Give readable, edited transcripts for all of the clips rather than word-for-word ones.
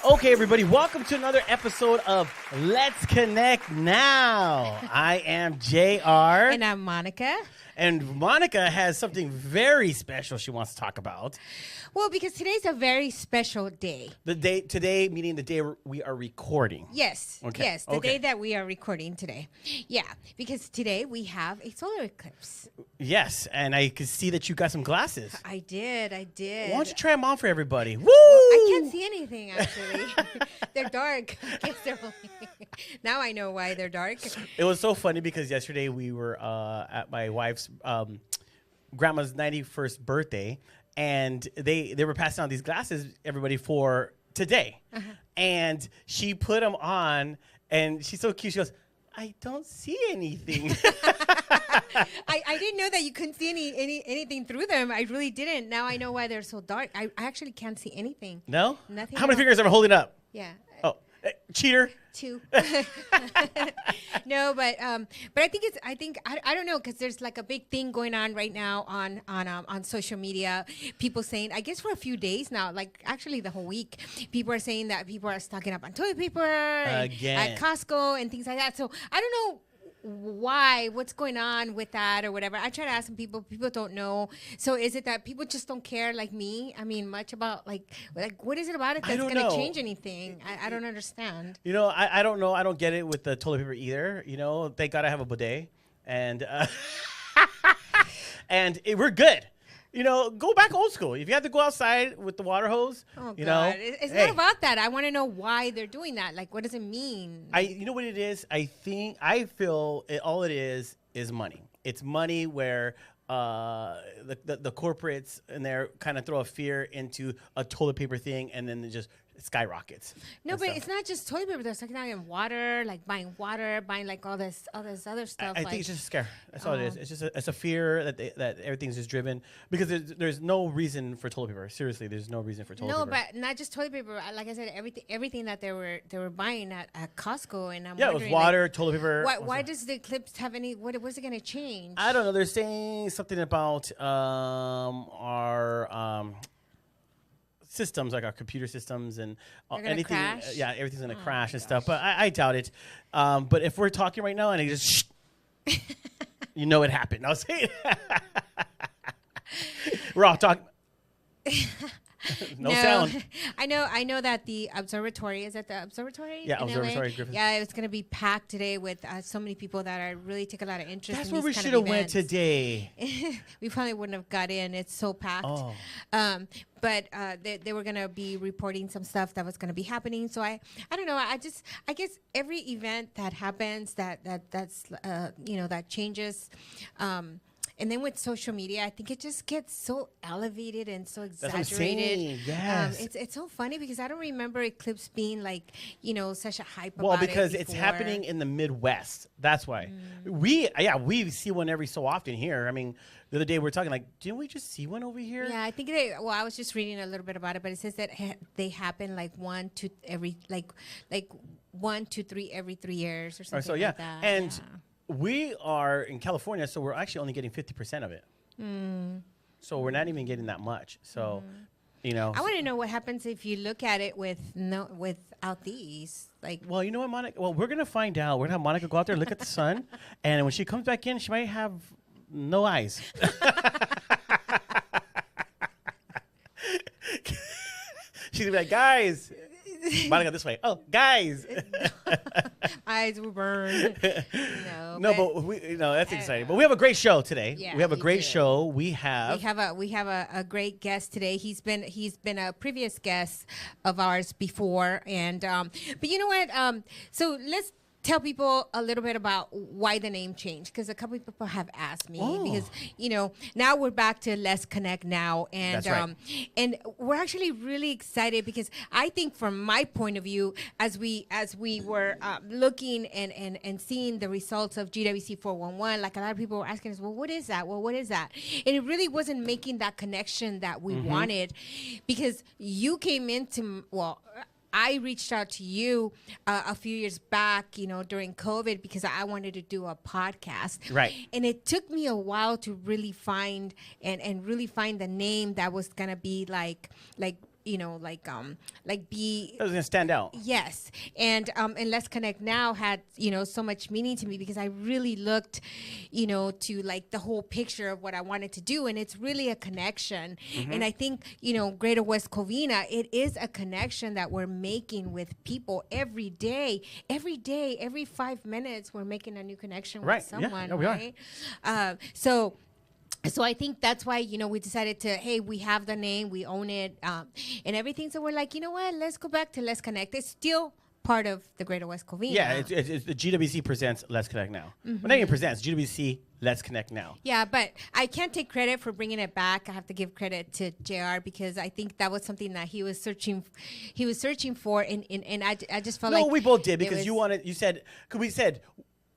Okay, everybody, welcome to another episode of Let's Connect Now. I am JR. And I'm Monica. And Monica has something very special she wants to talk about. Well, because today's a very special day. The day today, meaning the day we are recording. Yes. Okay. Yes, the day that we are recording today. Yeah, because today we have a solar eclipse. Yes, and I could see that you got some glasses. I did. Why don't you try them on for everybody? Woo! I can't see anything, actually. They're dark. Now I know why they're dark. It was so funny because yesterday we were at my wife's grandma's 91st birthday, and they were passing out these glasses, everybody, for today. Uh-huh. And she put them on, and she's so cute. She goes, I don't see anything. I didn't know that you couldn't see anything through them. I really didn't. Now I know why they're so dark. I actually can't see anything. No? Nothing. How many fingers am I holding up? Yeah. Oh, cheater. 2. No, but I think I don't know, because there's like a big thing going on right now on social media. People saying, I guess for a few days now, like actually the whole week, people are saying that people are stocking up on toilet paper at Costco and things like that. So I don't know what's going on with that or whatever. I try to ask some people don't know. So is it that people just don't care, like me? I mean, much about like what is it about it that's going to change anything? I don't understand. You know, I don't know. I don't get it with the toilet paper either. You know, they got to have a bidet, and we're good. You know, go back old school. If you have to go outside with the water hose, you know. It's not about that. I want to know why they're doing that. Like, what does it mean? You know what it is? I feel all it is money. It's money where the corporates in there kind of throw a fear into a toilet paper thing, and then it just skyrockets. No, but it's not just toilet paper. They're talking about water, like buying like all this other stuff. I think it's just a scare. That's all it is. It's just it's a fear that everything's just driven, because there's no reason for toilet paper. Seriously, there's no reason for toilet paper. No, but not just toilet paper. Like I said, everything that they were buying at Costco, and it was water, like, toilet paper. Why does the eclipse have any? What's it going to change? I don't know. They're saying something about our systems, like our computer systems and anything. Everything's gonna crash and stuff. But I doubt it. But if we're talking right now and it just, you know, it happened. I'll say it. We're all talking. No sound. I know that the observatory, is that the observatory? Yeah, observatory Griffith. Yeah, it's going to be packed today with so many people that are really take a lot of interest. That's in where we should have went today. We probably wouldn't have got in. It's so packed. Oh. But they were going to be reporting some stuff that was going to be happening. So I don't know. I guess every event that happens that's that changes. And then with social media, I think it just gets so elevated and so exaggerated. That's what I'm saying. Yes. It's so funny because I don't remember eclipse being like, such a hype about it. Well, because it's happening in the Midwest. That's why. We see one every so often here. I mean, the other day we were talking like, didn't we just see one over here? Yeah, I think I was just reading a little bit about it, but it says that they happen like 1 to 3 every 3 years or something like that. And we are in California, so we're actually only getting 50% of it. So we're not even getting that much. So, you know. I want to know what happens if you look at it without these. Like, well, you know what, Monica? Well, we're going to find out. We're going to have Monica go out there and look at the sun. And when she comes back in, she might have no eyes. She's going to be like, guys. Monica, this way. Oh, guys. Eyes were burned. But that's exciting. But we have a great show today. Yeah, we have a great show. We have a great guest today. He's been a previous guest of ours before, and but you know what? So let's tell people a little bit about why the name changed, because a couple of people have asked me because now we're back to Let's Connect Now, and that's right. And we're actually really excited because I think from my point of view, as we were looking and seeing the results of GWC 411, like a lot of people were asking us, well, what is that? Well, what is that? And it really wasn't making that connection that we wanted, because you came into I reached out to you a few years back, during COVID, because I wanted to do a podcast. Right. And it took me a while to really find and really find the name that was going to be like be. That was gonna stand out. Yes, and Let's Connect Now had so much meaning to me because I really looked, to like the whole picture of what I wanted to do, and it's really a connection. And I think Greater West Covina, it is a connection that we're making with people every day, every 5 minutes we're making a new connection with someone. Yeah, we right? So I think that's why, we decided to, hey, we have the name, we own it, and everything. So we're like, you know what? Let's go back to Let's Connect. It's still part of the Greater West Covina. Yeah, it's the GWC presents Let's Connect Now. Well, not even presents, GWC Let's Connect Now. Yeah, but I can't take credit for bringing it back. I have to give credit to JR because I think that was something that he was searching for, and I just felt like... No, we both did because we said...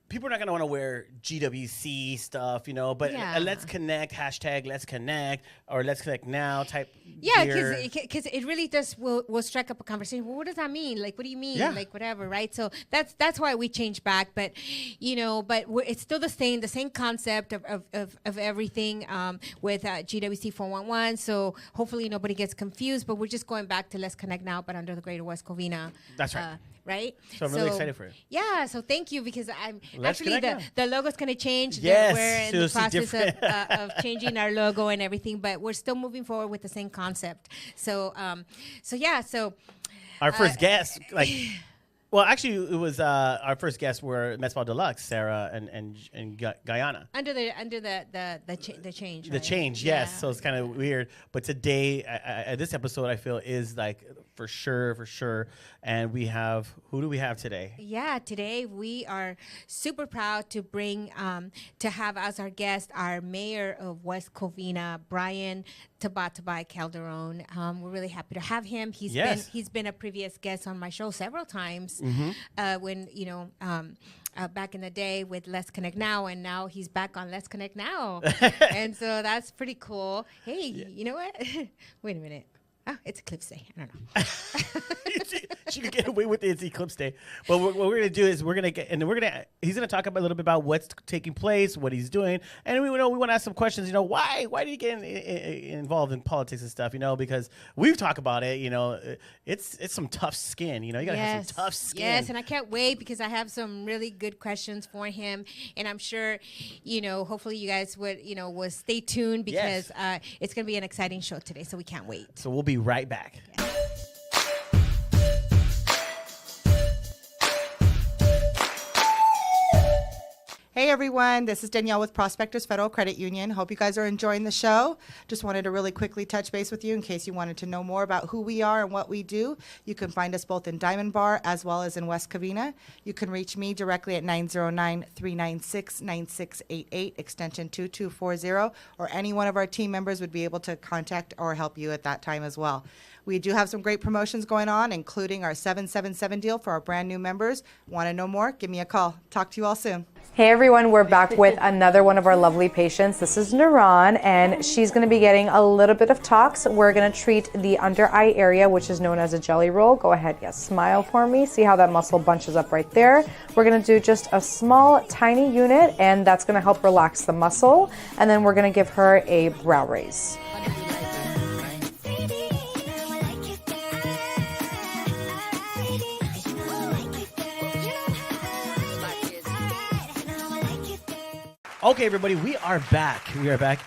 People are not going to want to wear GWC stuff, but Let's Connect, hashtag Let's Connect, or Let's Connect Now type. Yeah, because it really will strike up a conversation. Well, what does that mean? Like, what do you mean? Yeah. Like, whatever, right? So that's why we changed back. But, it's still the same concept of everything with GWC 411. So hopefully nobody gets confused. But we're just going back to Let's Connect Now, but under the Greater West Covina. That's right. Right? So I'm really excited for it. Yeah, so thank you because Let's the logo's going to change. Yes. We're in the process of changing our logo and everything, but we're still moving forward with the same concept. So, our first guest, well, actually, it was our first guests were Mezcal Deluxe, Sarah and Guyana. Under the change. The right? change, yes. So it's kind of weird, but today, this episode, I feel is like for sure. And who do we have today? Yeah, today we are super proud to bring to have as our guest our mayor of West Covina, Brian Tabatabai Calderon. We're really happy to have him. He's been a previous guest on my show several times. When back in the day with Let's Connect Now, and now he's back on Let's Connect Now. And so that's pretty cool. Hey, you know what? Wait a minute. Oh, it's Eclipse Day. I don't know. She could get away with it. It's Eclipse Day. But what we're going to do is he's going to talk a little bit about what's taking place, what he's doing. And we want to ask some questions, why did he get involved in politics and stuff, because we've talked about it, it's some tough skin, you got to have some tough skin. Yes, and I can't wait because I have some really good questions for him. And I'm sure, hopefully you guys would stay tuned because it's going to be an exciting show today. So we can't wait. So we'll be right back. Yeah. Hey everyone, this is Danielle with Prospectors Federal Credit Union. Hope you guys are enjoying the show. Just wanted to really quickly touch base with you in case you wanted to know more about who we are and what we do. You can find us both in Diamond Bar as well as in West Covina. You can reach me directly at 909-396-9688, extension 2240, or any one of our team members would be able to contact or help you at that time as well. We do have some great promotions going on, including our 777 deal for our brand new members. Want to know more? Give me a call. Talk to you all soon. Hey everyone, we're back with another one of our lovely patients. This is Naran, and she's going to be getting a little bit of tox. We're going to treat the under eye area, which is known as a jelly roll. Go ahead, smile for me. See how that muscle bunches up right there. We're going to do just a small, tiny unit, and that's going to help relax the muscle. And then we're going to give her a brow raise. Okay, everybody, we are back.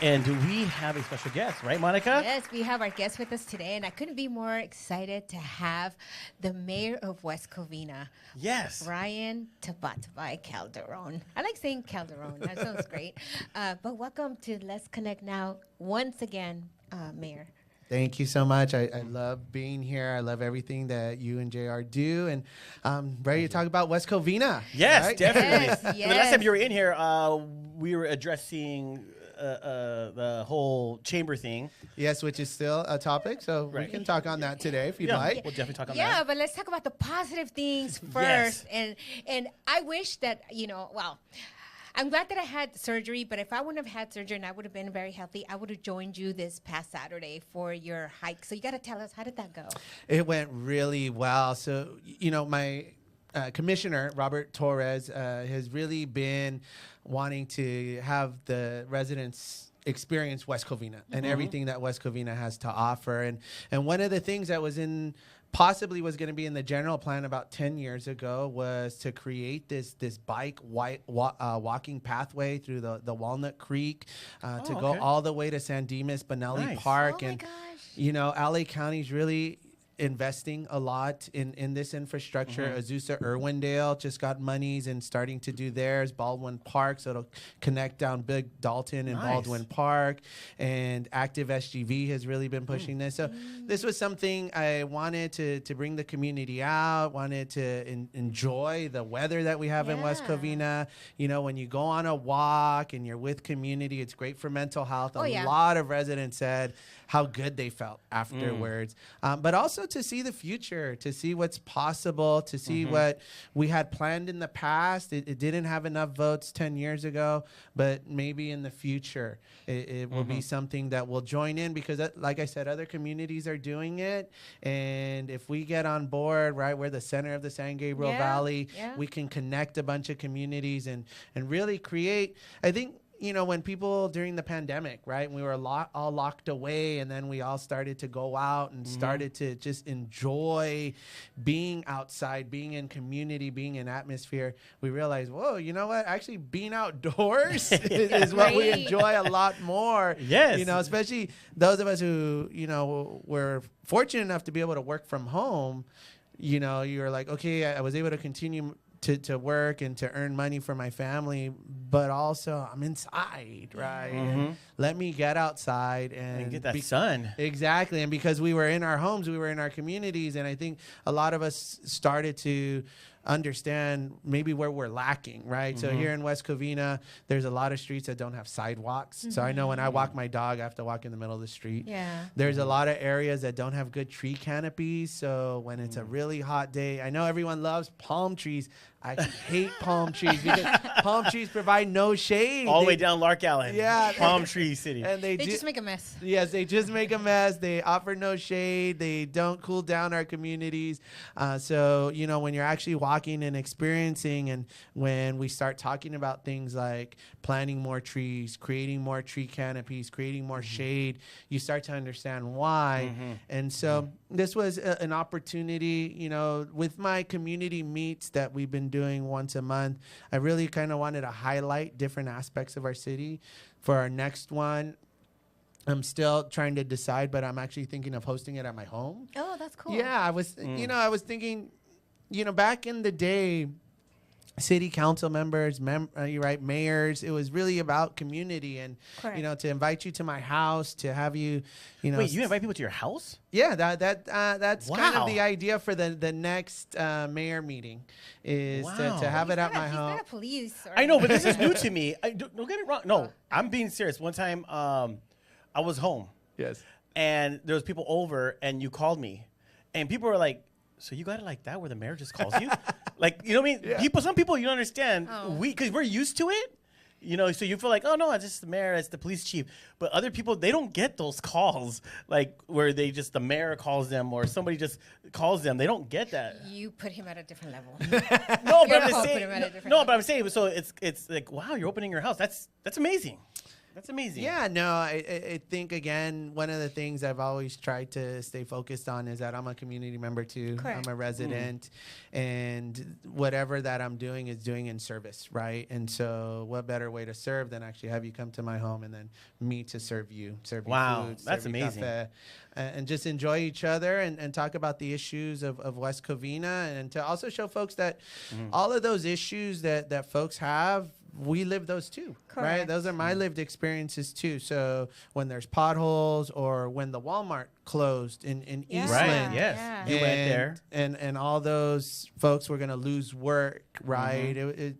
And we have a special guest, right, Monica? Yes, we have our guest with us today, and I couldn't be more excited to have the mayor of West Covina. Yes. Brian Tabatabai Calderon. I like saying Calderon. That sounds great. But welcome to Let's Connect Now once again, Mayor. Thank you so much. I love being here. I love everything that you and JR do. And I'm ready to talk about West Covina. Yes, right? definitely. Yes. The last time you were in here, we were addressing the whole chamber thing. Yes, which is still a topic. So we can talk on that today if you'd like. We'll definitely talk on that. Yeah, but let's talk about the positive things first. Yes. And I wish that, I'm glad that I had surgery, but if I wouldn't have had surgery and I would have been very healthy, I would have joined you this past Saturday for your hike. So you got to tell us, how did that go? It went really well. So, my commissioner, Robert Torres, has really been wanting to have the residents experience West Covina and everything that West Covina has to offer. And one of the things that was possibly was going to be in the general plan about 10 years ago was to create this bike walking pathway through the Walnut Creek to go all the way to San Dimas Benelli Park. Oh my and gosh. you know, LA County's really investing a lot in this infrastructure. Azusa Irwindale just got monies and starting to do theirs. Baldwin Park, so it'll connect down Big Dalton and Baldwin Park. And Active SGV has really been pushing this. So this was something I wanted to bring the community out, wanted to enjoy the weather that we have in West Covina. You know, when you go on a walk and you're with community, it's great for mental health. A lot of residents said how good they felt afterwards. But also to see the future, to see what's possible, to see what we had planned in the past. It didn't have enough votes 10 years ago, but maybe in the future it will be something that will join in because, like I said, other communities are doing it. And if we get on board, right, we're the center of the San Gabriel Valley, we can connect a bunch of communities and really create, I think, you know, when people during the pandemic, right, we were all locked away and then we all started to go out and started to just enjoy being outside, being in community, being in atmosphere, we realized, whoa, you know what? Actually, being outdoors is what we enjoy a lot more. Yes. You know, especially those of us who, you know, were fortunate enough to be able to work from home. You know, you're like, okay, I was able to continue to work and to earn money for my family, but also I'm inside, right? And let me get outside and get that sun. Exactly. And because we were in our homes, we were in our communities, and I think a lot of us started to understand maybe where we're lacking, right? So here in West Covina, there's a lot of streets that don't have sidewalks. So I know when I walk my dog, I have to walk in the middle of the street. Yeah. There's a lot of areas that don't have good tree canopies. So when it's a really hot day, I know everyone loves palm trees. I hate palm trees because palm trees provide no shade. All the way down Lark Allen. Yeah. Palm Tree City. And They just make a mess. Yes, they just make a mess. They offer no shade. They don't cool down our communities. So, you know, when you're actually walking and experiencing, and when we start talking about things like planting more trees, creating more tree canopies, creating more shade, you start to understand why. And so this was an opportunity, you know, with my community meets that we've been doing once a month. I really kind of wanted to highlight different aspects of our city. For our next one, I'm still trying to decide, but I'm actually thinking of hosting it at my home. Oh, that's cool. Yeah, I was, you know, I was thinking, you know, back in the day, city council members, you're right, mayors, it was really about community and, Correct. you know, to invite you to my house, to have you, you know. Wait, you invite people to your house? Yeah, that's kind Wow. of the idea for the next mayor meeting is Wow. to have it at my He's home. not a police. Or I know, but this is new to me. Don't get it wrong. No, I'm being serious. One time, I was home. Yes. And there was people over, and you called me, and people were like, "So you got it like that, where the mayor just calls you?" Like, you know what I mean? Yeah. Some people, you don't understand. Oh. Because we're used to it. You know, so you feel like, oh no, it's just the mayor, it's the police chief. But other people, they don't get those calls, like where the mayor calls them or somebody just calls them. They don't get that. You put him at a different level. No, but Your I'm home just put saying. him at a different No, level. but I'm saying. So it's like, wow, you're opening your house. That's amazing. That's amazing. Yeah, no, I think, again, one of the things I've always tried to stay focused on is that I'm a community member too. Correct. I'm a resident, and whatever that I'm doing is doing in service, right? And so what better way to serve than actually have you come to my home and then me to serve you Wow, food, that's serve you amazing. cafe, and just enjoy each other and talk about the issues of West Covina, and to also show folks that all of those issues that folks have, we live those too, right? Correct. Those are my lived experiences too. So when there's potholes or when the Walmart closed in Yeah. Eastland, Right. Yes. Yeah. You went there. and all those folks were going to lose work, right?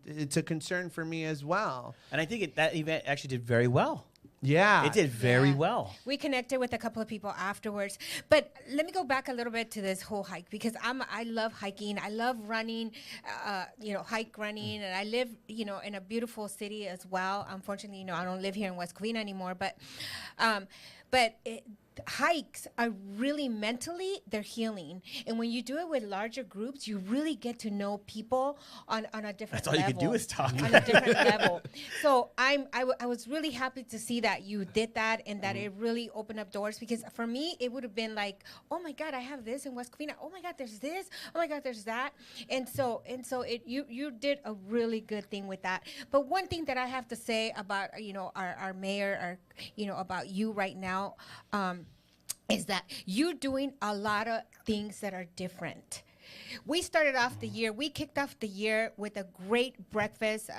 It's a concern for me as well. And I think that event actually did very well. Yeah, It did very Yeah. well. We connected with a couple of people afterwards. But let me go back a little bit to this whole hike because I love hiking. I love running, hike running. And I live, in a beautiful city as well. Unfortunately, I don't live here in West Covina anymore. But hikes are really mentally, they're healing. And when you do it with larger groups, you really get to know people on a different level. That's all you can do is talk. On a different level. So I was really happy to see that you did that and that it really opened up doors, because for me, it would have been like, oh my God, I have this in West Covina. Oh my God, there's this. Oh my God, there's that. And so you did a really good thing with that. But one thing that I have to say about, our mayor, about you right now, is that you're doing a lot of things that are different. We started off the year, we kicked off the year with a great breakfast,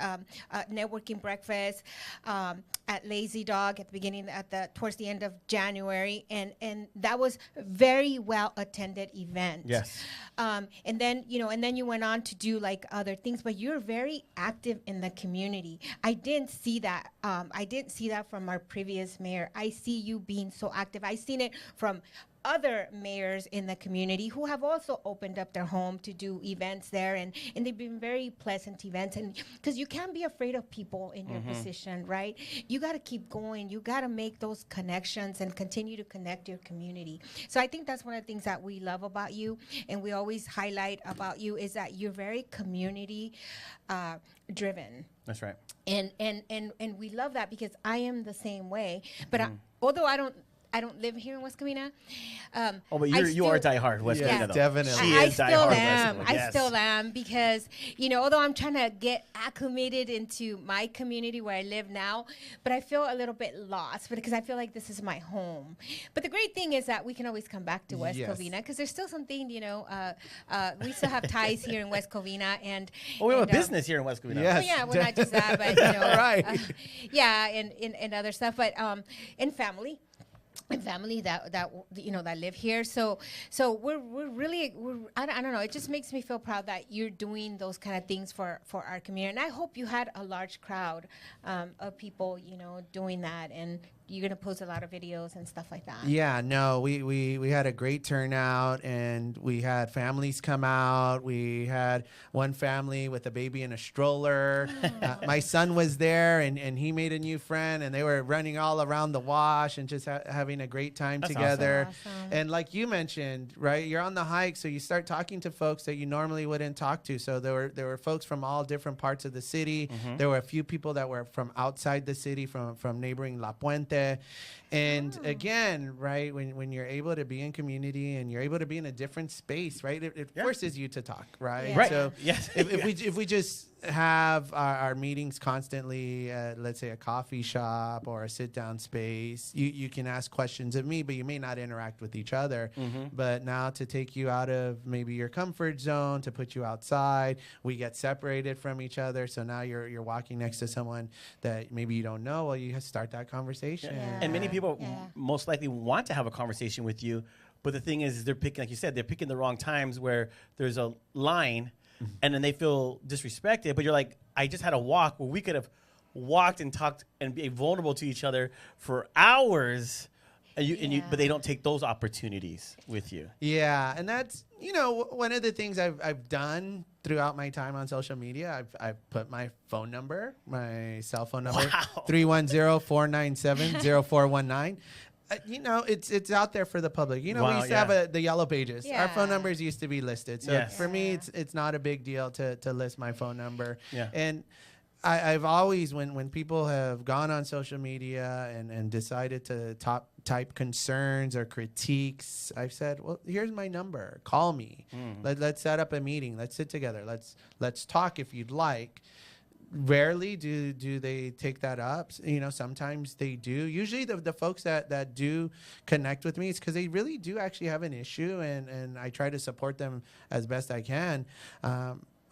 networking breakfast at Lazy Dog at the beginning, towards the end of January. And that was a very well attended event. Yes. And then you went on to do like other things, but you're very active in the community. I didn't see that. I didn't see that from our previous mayor. I see you being so active. I seen it from other mayors in the community who have also opened up their home to do events there, and they've been very pleasant events. And because you can't be afraid of people in your position, right? You got to keep going. You got to make those connections and continue to connect your community. So I think that's one of the things that we love about you, and we always highlight about you, is that you're very community driven. That's right. And we love that, because I am the same way. But although I don't live here in West Covina. But you are diehard West Covina, though. Definitely. She I is still diehard am. West Covina, I still am, because, although I'm trying to get acclimated into my community where I live now, but I feel a little bit lost, because I feel like this is my home. But the great thing is that we can always come back to West Covina, because there's still something, we still have ties here in West Covina. And we have a business here in West Covina. Yes. well, yeah, well, not just that, but, Right. and other stuff, but and family. And family that live here, so we're really I don't know. It just makes me feel proud that you're doing those kind of things for our community, and I hope you had a large crowd of people doing that, and you're gonna post a lot of videos and stuff like that. Yeah, no, we had a great turnout, and we had families come out. We had one family with a baby in a stroller. My son was there, and he made a new friend, and they were running all around the wash and just having a great time together. Awesome. And like you mentioned, right, you're on the hike, so you start talking to folks that you normally wouldn't talk to. So there were folks from all different parts of the city. There were a few people that were from outside the city, from neighboring La Puente. And again, right, when you're able to be in community and you're able to be in a different space, right, it forces you to talk, right? Yeah. Right. So Yes. if we just have our meetings constantly at, let's say, a coffee shop or a sit-down space, you can ask questions of me, but you may not interact with each other. But now to take you out of maybe your comfort zone, to put you outside, we get separated from each other. So now you're walking next to someone that maybe you don't know. Well, you start that conversation. Yeah. And many people most likely want to have a conversation with you, but the thing is they're picking, like you said, they're picking the wrong times where there's a line, and then they feel disrespected. But you're like, I just had a walk where we could have walked and talked and be vulnerable to each other for hours, but they don't take those opportunities with you. Yeah, and that's one of the things I've done throughout my time on social media. I've put my phone number, my cell phone number, 310-497-0419. It's out there for the public. We used to have the yellow pages. Yeah. Our phone numbers used to be listed. So for me, Yeah. it's not a big deal to list my phone number. Yeah. And I've always, when people have gone on social media and decided to type concerns or critiques, I've said, well, here's my number. Call me. Let's set up a meeting. Let's sit together. Let's talk if you'd like. Rarely do they take that up. Sometimes they do. Usually the folks that do connect with me, it's because they really do actually have an issue, and I try to support them as best I can.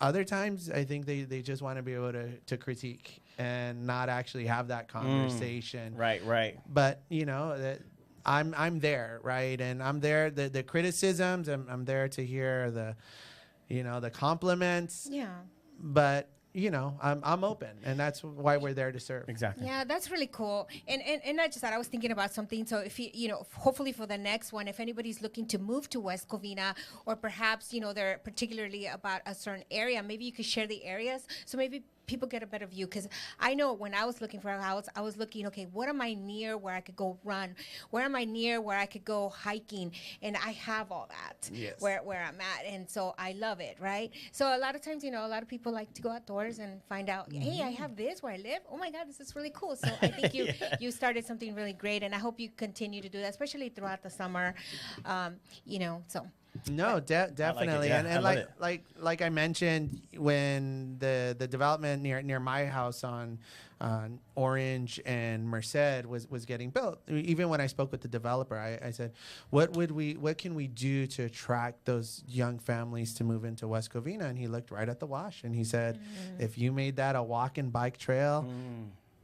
Other times, I think they just want to be able to critique and not actually have that conversation. Right. But that I'm there, right, and I'm there. The criticisms, I'm there to hear the compliments. Yeah. But I'm open, and that's why we're there to serve. Exactly. Yeah, that's really cool. And not just that, I was thinking about something. So if hopefully for the next one, if anybody's looking to move to West Covina, or perhaps, they're particularly about a certain area, maybe you could share the areas. So maybe people get a better view. Because I know when I was looking for a house, I was looking, okay, what am I near where I could go run? Where am I near where I could go hiking? And I have all that where I'm at. And so I love it, right? So a lot of times, a lot of people like to go outdoors and find out, hey, I have this where I live. Oh my God, this is really cool. So I think you started something really great, and I hope you continue to do that, especially throughout the summer. So. No, definitely, I like it. and like I mentioned, when the development near my house on Orange and Merced was getting built, even when I spoke with the developer, I said, what can we do to attract those young families to move into West Covina? And he looked right at the wash and he said, if you made that a walk and bike trail.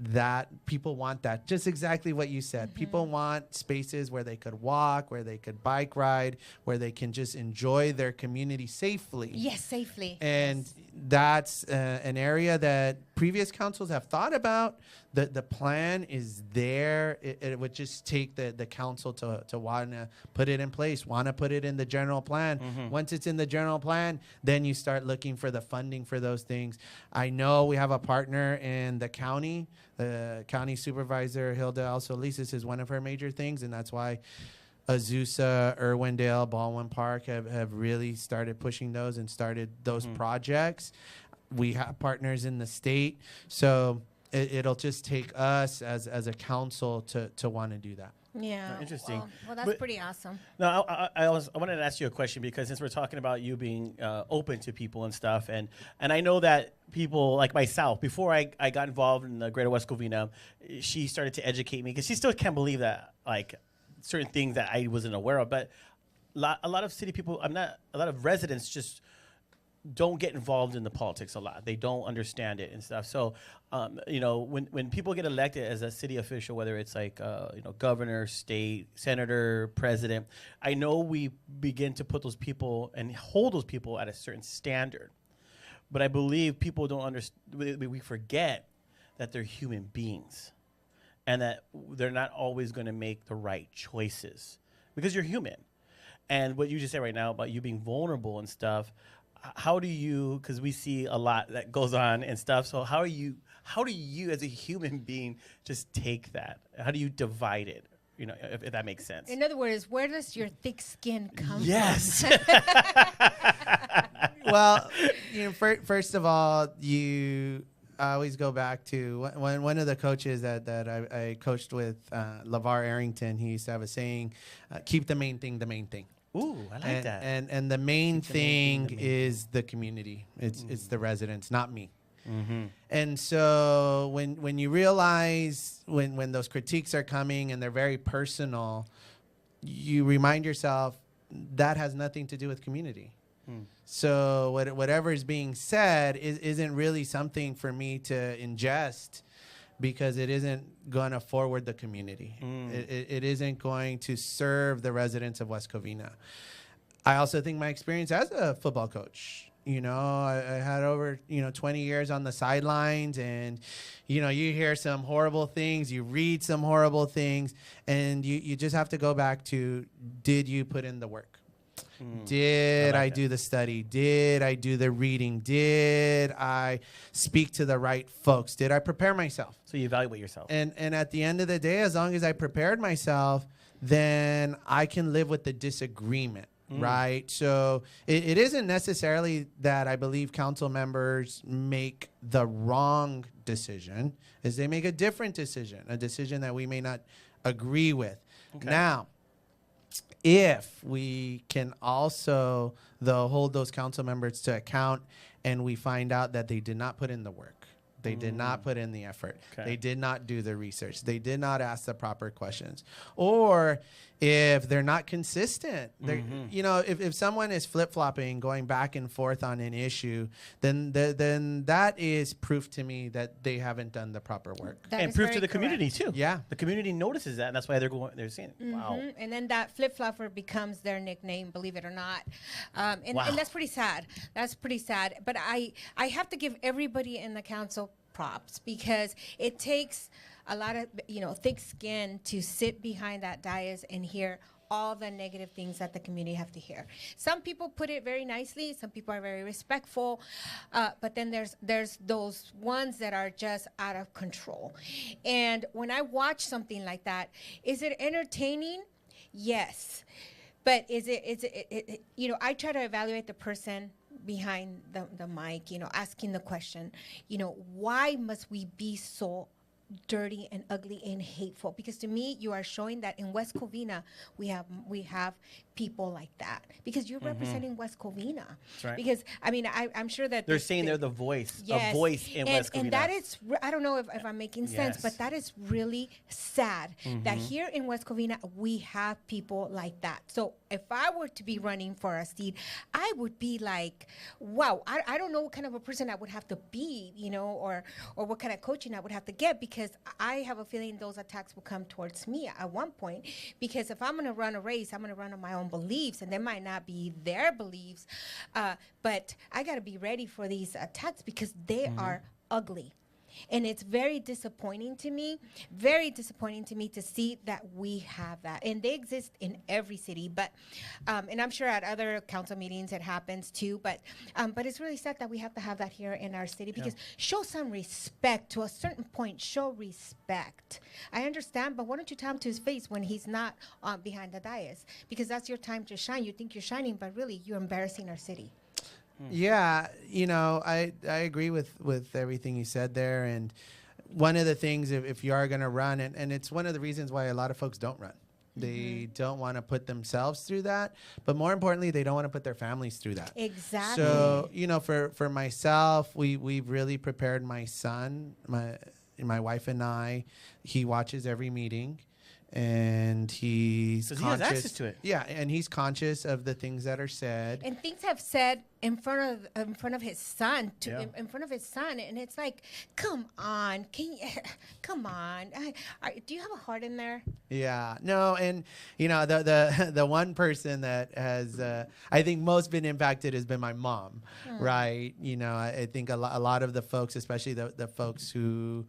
That people want that, just exactly what you said. People want spaces where they could walk, where they could bike ride, where they can just enjoy their community safely. Yes, safely. And that's an area that previous councils have thought about. The plan is there. It would just take the council to want to put it in place, want to put it in the general plan. Once it's in the general plan, then you start looking for the funding for those things. I know we have a partner in the county. The county supervisor, Hilda Alsolisas, is one of her major things, and that's why Azusa, Irwindale, Baldwin Park have really started pushing those and started those projects. We have partners in the state, so it'll just take us as a council to want to do that. Yeah. Interesting. Well, that's pretty awesome. No, I wanted to ask you a question, because since we're talking about you being open to people and stuff, and I know that people like myself, before I got involved in the Greater West Covina, she started to educate me, because she still can't believe that, like, certain things that I wasn't aware of. But a lot of city people, a lot of residents just don't get involved in the politics a lot. They don't understand it and stuff. So, when people get elected as a city official, whether it's like, governor, state, senator, president, I know we begin to put those people and hold those people at a certain standard. But I believe people don't understand, we forget that they're human beings and that they're not always going to make the right choices, because you're human. And what you just said right now about you being vulnerable and stuff, how do you, because we see a lot that goes on and stuff, so how do you as a human being just take that? How do you divide it? If that makes sense. In other words, where does your thick skin come from? Yes. Well, first of all, I always go back to one of the coaches that I coached with, LeVar Arrington. He used to have a saying, keep the main thing the main thing. Ooh, I like that. And the main thing is the community. It's the residents, not me. And so when you realize when those critiques are coming and they're very personal, you remind yourself that has nothing to do with community. So whatever is being said isn't really something for me to ingest, because it isn't going to forward the community. It isn't going to serve the residents of West Covina. I also think my experience as a football coach, I had over 20 years on the sidelines, and you hear some horrible things, you read some horrible things, and you just have to go back to, did you put in the work? Did I do the study? Did I do the reading? Did I speak to the right folks? Did I prepare myself? So you evaluate yourself. And at the end of the day, as long as I prepared myself, then I can live with the disagreement, right? So it isn't necessarily that I believe council members make the wrong decision, is they make a different decision, a decision that we may not agree with. Okay. Now, if we can also, though, hold those council members to account, and we find out that they did not put in the work, they did not put in the effort, they did not do the research, they did not ask the proper questions, or if they're not consistent, if someone is flip-flopping, going back and forth on an issue, then that is proof to me that they haven't done the proper work. And proof to the community too. Yeah, the community notices that, and that's why they're saying, "Wow." And then that flip-flopper becomes their nickname, believe it or not. And that's pretty sad. That's pretty sad. But I have to give everybody in the council props, because it takes a lot of thick skin to sit behind that dais and hear all the negative things that the community have to hear. Some people put it very nicely. Some people are very respectful. But then there's those ones that are just out of control. And when I watch something like that, is it entertaining? Yes. But is it I try to evaluate the person behind the mic, asking the question, why must we be so dirty and ugly and hateful? Because to me, you are showing that in West Covina we have people like that, because you're representing West Covina. That's right. Because I'm sure that They're saying they're the voice, yes, a voice in West Covina. And that is, I don't know if I'm making sense, but that is really sad that here in West Covina we have people like that. So if I were to be running for a seat, I would be like, wow, I don't know what kind of a person I would have to be, or what kind of coaching I would have to get, because I have a feeling those attacks will come towards me at one point. Because if I'm going to run a race, I'm going to run on my own beliefs, and they might not be their beliefs, but I got to be ready for these attacks because they are ugly. And it's very disappointing to me to see that we have that. And they exist in every city, but and I'm sure at other council meetings it happens too, but it's really sad that we have to have that here in our city, because show some respect. To a certain point, show respect. I understand, but why don't you tell him to his face when he's not behind the dais? Because that's your time to shine. You think you're shining, but really you're embarrassing our city. Yeah, I agree with everything you said there. And one of the things, if you are going to run, and it's one of the reasons why a lot of folks don't run. They don't want to put themselves through that. But more importantly, they don't want to put their families through that. Exactly. So, for myself, we've really prepared my son, my wife and I. He watches every meeting. And he's conscious. He has access to it. Yeah, and he's conscious of the things that are said. And things have said in front of his son, in front of his son, and it's like, come on, come on. Do you have a heart in there? Yeah, no, and the one person that has I think most been impacted has been my mom, right? I think a lot of the folks, especially the folks who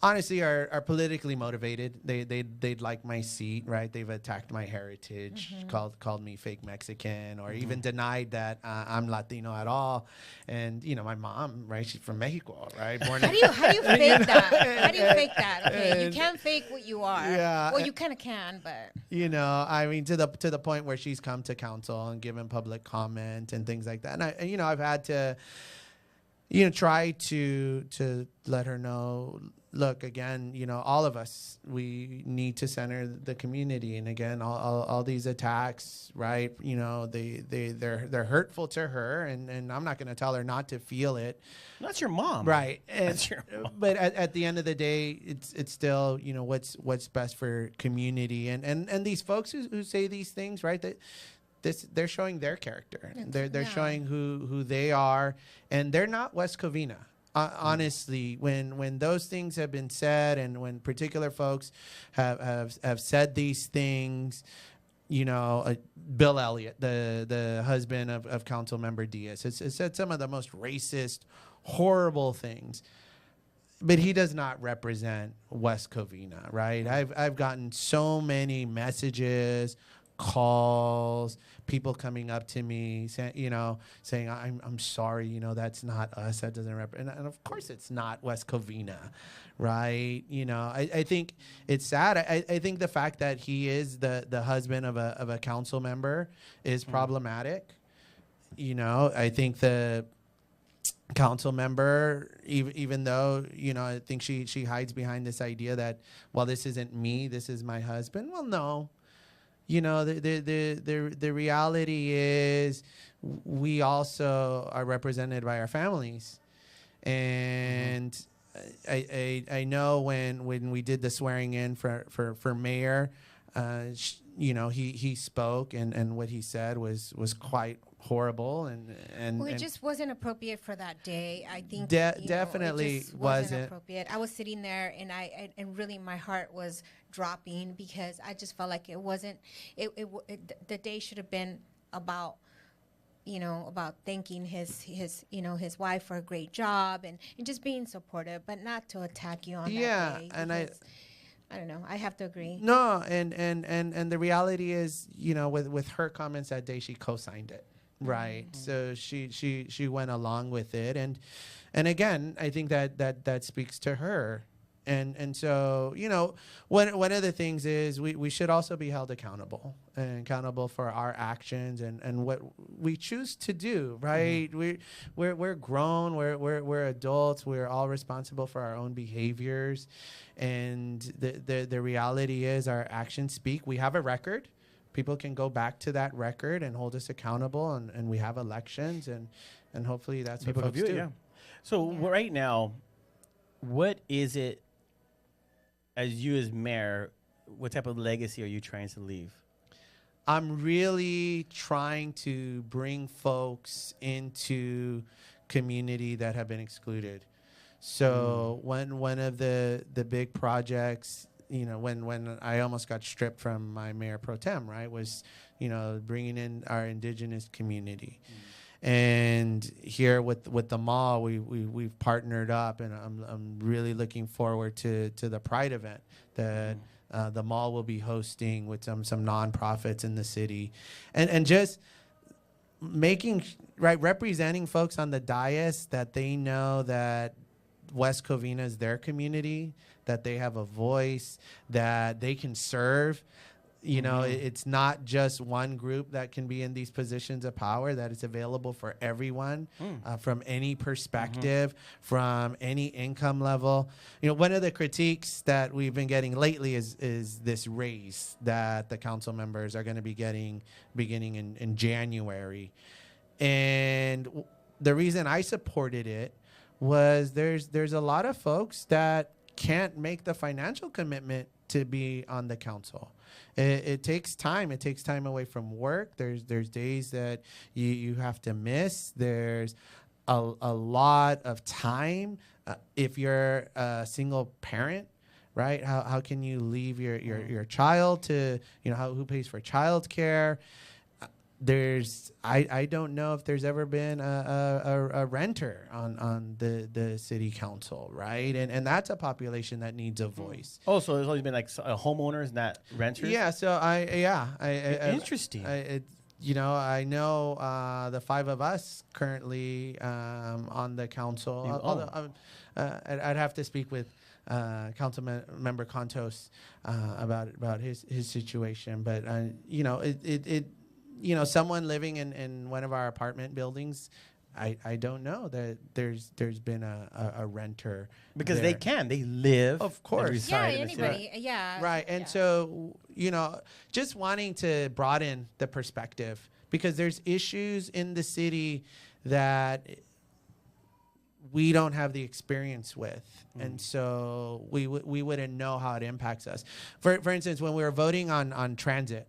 honestly are politically motivated. They'd like my seat, right? They've attacked my heritage, called me fake Mexican, or even denied that I'm Latino at all. And my mom, right? She's from Mexico, right? Born how do you fake that? How do you fake that? Okay, you can't fake what you are. Yeah. Well, you kind of can, but to the point where she's come to council and given public comment and things like that. And I've had to try to let her know, look, again, all of us, we need to center the community. And again, all these attacks, right? They're hurtful to her, and I'm not going to tell her not to feel it. That's your mom, right? That's your mom. But at the end of the day, it's still what's best for community, and these folks who say these things, right? They're showing their character. They're showing who they are, and they're not West Covina. Honestly, when those things have been said, and when particular folks have said these things, Bill Elliott, the husband of Council Member Diaz, has said some of the most racist, horrible things. But he does not represent West Covina, right? I've gotten so many messages, calls, people coming up to me saying I'm sorry, that's not us, that doesn't represent, and of course it's not West Covina, right? I think it's sad. I think the fact that he is the husband of a council member is problematic. I think the council member, even though I think she hides behind this idea that, well, this isn't me, this is my husband. Well, no. The reality is we also are represented by our families. And I know when we did the swearing in for mayor, he spoke, and what he said was quite horrible, and it just wasn't appropriate for that day. I think definitely it just wasn't appropriate. I was sitting there, and really my heart was dropping, because I just felt like it wasn't. The day should have been about thanking his wife for a great job, and just being supportive, but not to attack you on that day. And I don't know. I have to agree. No, and the reality is, with her comments that day, she co-signed it, right? So she went along with it, and again, I think that speaks to her. And so, one of the things is we should also be held accountable for our actions and what we choose to do, right? We're grown, we're adults, we're all responsible for our own behaviors. And the reality is our actions speak. We have a record. People can go back to that record and hold us accountable, and we have elections, and hopefully that's what folks do. Yeah. So right now, what is it, as you as mayor, what type of legacy are you trying to leave? I'm really trying to bring folks into community that have been excluded. So one of the big projects, when I almost got stripped from my mayor pro tem, right, was, bringing in our indigenous community. And here with the mall, we've partnered up, and I'm really looking forward to the Pride event that the mall will be hosting with some nonprofits in the city, and just representing folks on the dais that they know that West Covina is their community, that they have a voice, that they can serve. It's not just one group that can be in these positions of power, that it's available for everyone from any perspective, from any income level. One of the critiques that we've been getting lately is this raise that the council members are going to be getting beginning in January. And the reason I supported it was there's a lot of folks that can't make the financial commitment to be on the council. It takes time. It takes time away from work. There's days that you have to miss. There's a lot of time. If you're a single parent, right? How can you leave your child to, who pays for childcare? I don't know if there's ever been a renter on the city council, right? And that's a population that needs a voice. Oh, so there's always been like homeowners, not renters? Yeah. So Interesting. I know the five of us currently on the council. Although I'd have to speak with Council Member Contos about his situation, but someone living in one of our apartment buildings, I don't know that there's been a renter because there. they live, of course, Anybody, right. And so just wanting to broaden the perspective, because there's issues in the city that we don't have the experience with, and so we wouldn't know how it impacts us. For instance, when we were voting on transit,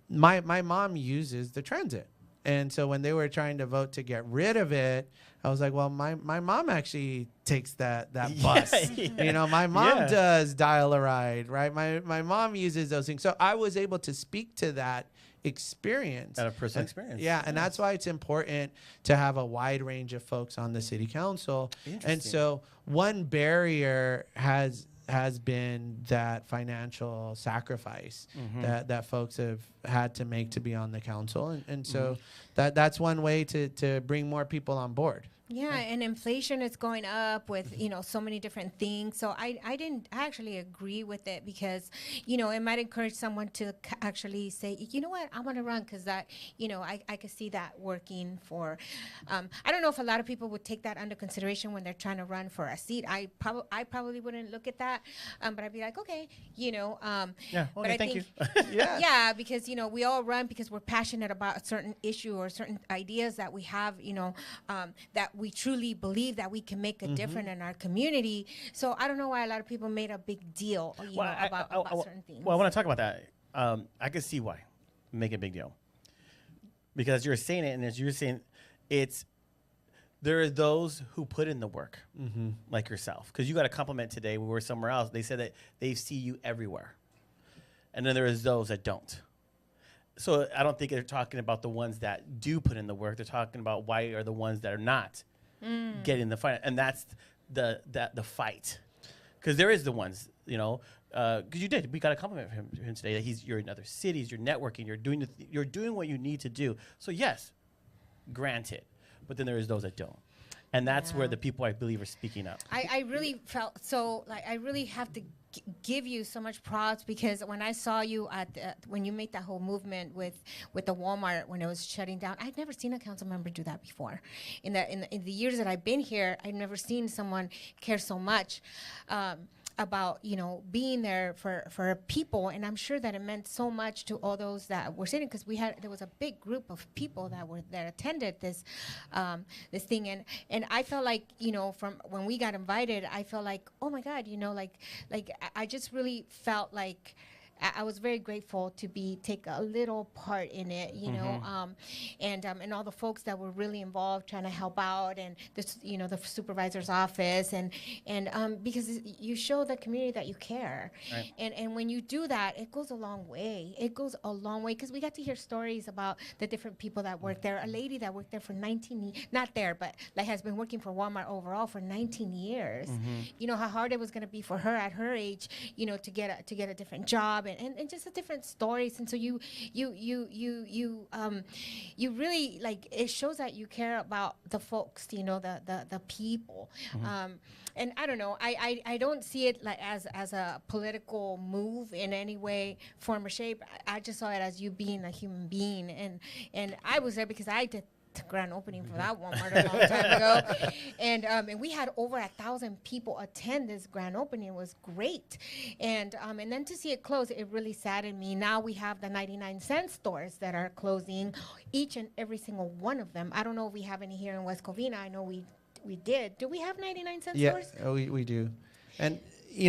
my mom uses the transit. And so when they were trying to vote to get rid of it, I was like, well, my mom actually takes that bus. My mom does dial a ride, right? My mom uses those things. So I was able to speak to that experience. That a personal experience. Yeah, and that's why it's important to have a wide range of folks on the city council. And so one barrier has been that financial sacrifice that folks have had to make to be on the council. And so that's one way to bring more people on board. Yeah, and inflation is going up with, so many different things. So I actually agree with it, because, it might encourage someone to actually say, you know what, I want to run, because that, I could see that working for, I don't know if a lot of people would take that under consideration when they're trying to run for a seat. I probably wouldn't look at that, but I'd be like, okay, but I thank think, you. yeah, because, we all run because we're passionate about a certain issue or certain ideas that we have, that we truly believe that we can make a difference in our community. So I don't know why a lot of people made a big deal, about certain things. Well, I want to talk about that. I can see why make a big deal, because you're saying it, and as you're saying, there are those who put in the work, like yourself, because you got a compliment today. We were somewhere else. They said that they see you everywhere, and then there is those that don't. So I don't think they're talking about the ones that do put in the work. They're talking about why are the ones that are not getting the fight, and that's the fight, because there is the ones, because you did. We got a compliment from him today that you're in other cities, you're networking, you're doing what you need to do. So yes, granted, but then there is those that don't, and that's where the people I believe are speaking up. I really felt so like I really have to give you so much props, because when I saw you when you made that whole movement with the Walmart when it was shutting down, I'd never seen a council member do that before. In the years that I've been here, I've never seen someone care so much about being there for people, and I'm sure that it meant so much to all those that were sitting, because there was a big group of people that attended this thing, and I felt like from when we got invited, I felt like, oh my God, like I just really felt like I was very grateful to take a little part in it, and all the folks that were really involved trying to help out, and the supervisor's office, and because you show the community that you care, right. and when you do that, it goes a long way. It goes a long way, because we got to hear stories about the different people that work there. A lady that worked there for 19, not there, but like has been working for Walmart overall for 19 years. You know how hard it was going to be for her at her age, to get a different job. And just the different stories, and so you really, like, it shows that you care about the folks, the people, and I don't know, I don't see it like as a political move in any way, form, or shape. I just saw it as you being a human being, and I was there because I did grand opening for that Walmart a long time ago, and we had over 1,000 people attend this grand opening. It was great, and then to see it close, it really saddened me. Now we have the 99-cent stores that are closing, each and every single one of them. I don't know if we have any here in West Covina. I know we did. Do we have 99-cent stores? Yeah, we do, and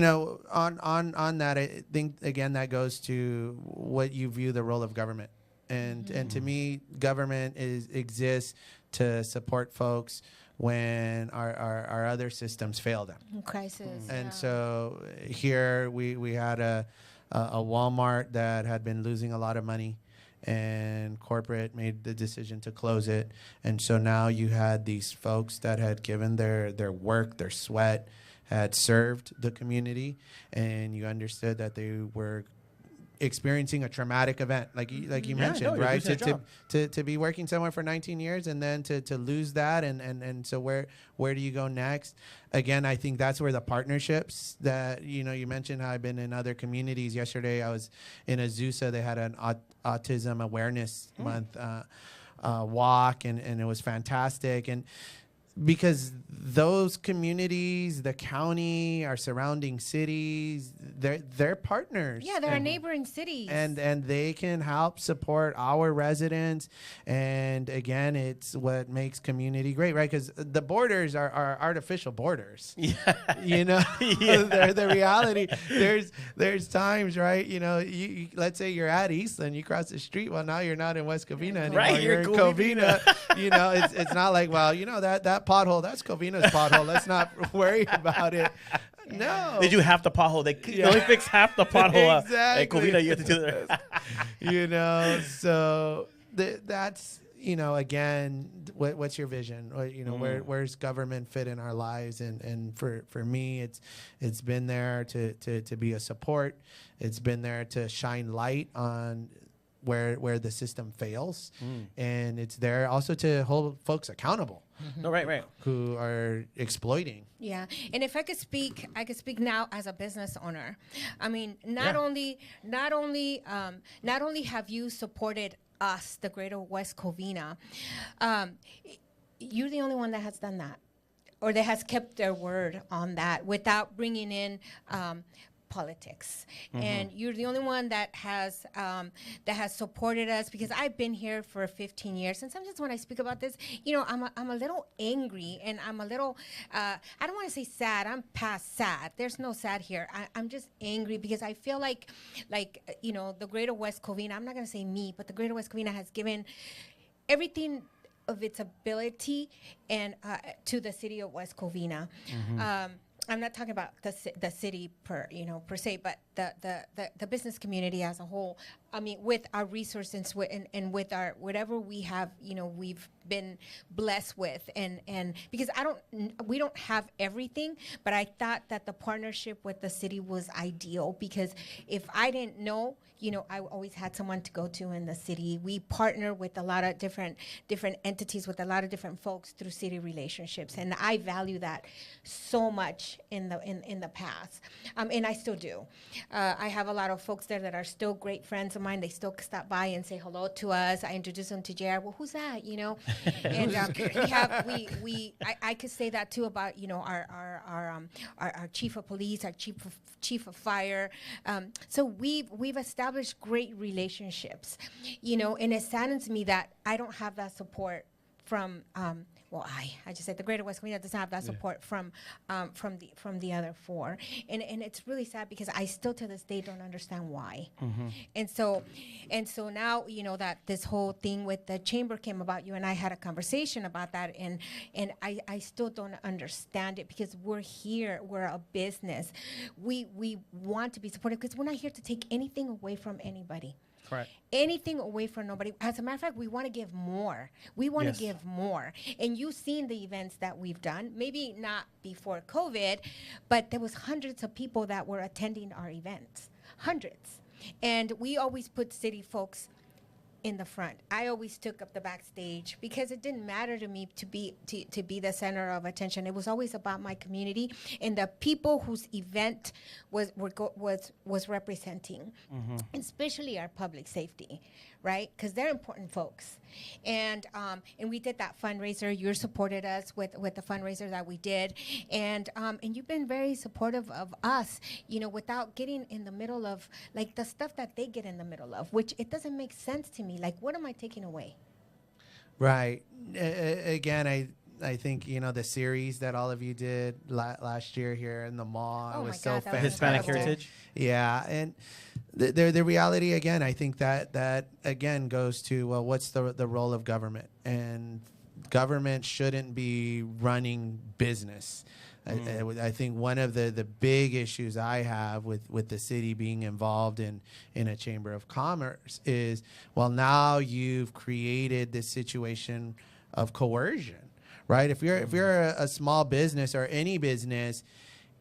on that, I think again that goes to what you view the role of government. And to me, government exists to support folks when our other systems fail them. Crisis. And so here we had a Walmart that had been losing a lot of money, and corporate made the decision to close it. And so now you had these folks that had given their work, their sweat, had served the community, and you understood that they were experiencing a traumatic event, like you mentioned, right? To be working somewhere for 19 years and then to lose that, and so where do you go next? Again, I think that's where the partnerships that you mentioned how I've been in other communities. Yesterday I was in Azusa. They had an autism awareness month walk, and it was fantastic. And because those communities, the county, our surrounding cities, they're partners. Yeah, they're neighboring cities. And they can help support our residents. And again, it's what makes community great, right? Because the borders are artificial borders. Yeah. They're the reality. There's times, right? You let's say you're at Eastland, you cross the street. Well, now you're not in West Covina anymore. Right, you're in Covina. It's not like, well, that pothole, that's Covina's pothole. Let's not worry about it. No. They do half the pothole. They only fix half the pothole. Exactly. At Covina, you have to do that. So that's, again, what's your vision? Where's government fit in our lives? And for me, it's been there to be a support. It's been there to shine light on where the system fails, and it's there also to hold folks accountable. No, right. Who are exploiting. Yeah, and if I could speak now as a business owner. I mean, not only have you supported us, the Greater West Covina, you're the only one that has done that, or that has kept their word on that without bringing in politics. And you're the only one that has supported us, because I've been here for 15 years, and sometimes when I speak about this, I'm a little angry, and I'm a little I don't want to say sad. I'm past sad. There's no sad here. I'm just angry because I feel like the Greater West Covina, I'm not going to say me, but the Greater West Covina has given everything of its ability and to the city of West Covina. I'm not talking about the city per se, but the business community as a whole. I mean, with our resources and with our whatever we have, we've been blessed with, and because we don't have everything, but I thought that the partnership with the city was ideal, because if I didn't know, I always had someone to go to in the city. We partner with a lot of different entities, with a lot of different folks through city relationships, and I value that so much in the past, and I still do. I have a lot of folks there that are still great friends of mine. They still stop by and say hello to us. I introduce them to Jared. Well, who's that? And I could say that too about our chief of police, our chief of fire. So we've established great relationships, and it saddens me that I don't have that support from I just said the Greater West Covina doesn't have that support from the other four, and it's really sad, because I still to this day don't understand why. And so now that this whole thing with the chamber came about, you and I had a conversation about that, and I still don't understand it, because we're here, we're a business, we want to be supported, because we're not here to take anything away from anybody. Correct. Anything away from nobody. As a matter of fact, we want to give more. We want to give more. And you've seen the events that we've done, maybe not before COVID, but there was hundreds of people that were attending our events. Hundreds. And we always put city folks in the front. I always took up the backstage, because it didn't matter to me to be the center of attention. It was always about my community and the people whose event was representing, especially our public safety, right? Because they're important folks. And we did that fundraiser. You supported us with the fundraiser that we did, and you've been very supportive of us, without getting in the middle of like the stuff that they get in the middle of, which it doesn't make sense to me. Like, what am I taking away? Right. Again, I think the series that all of you did last year here in the mall was so fantastic. Hispanic Heritage. Yeah, and the reality again, I think that again goes to, well, what's the role of government? And government shouldn't be running business. I think one of the big issues I have with the city being involved in a chamber of commerce is, well, now you've created this situation of coercion, right? If you're a small business or any business,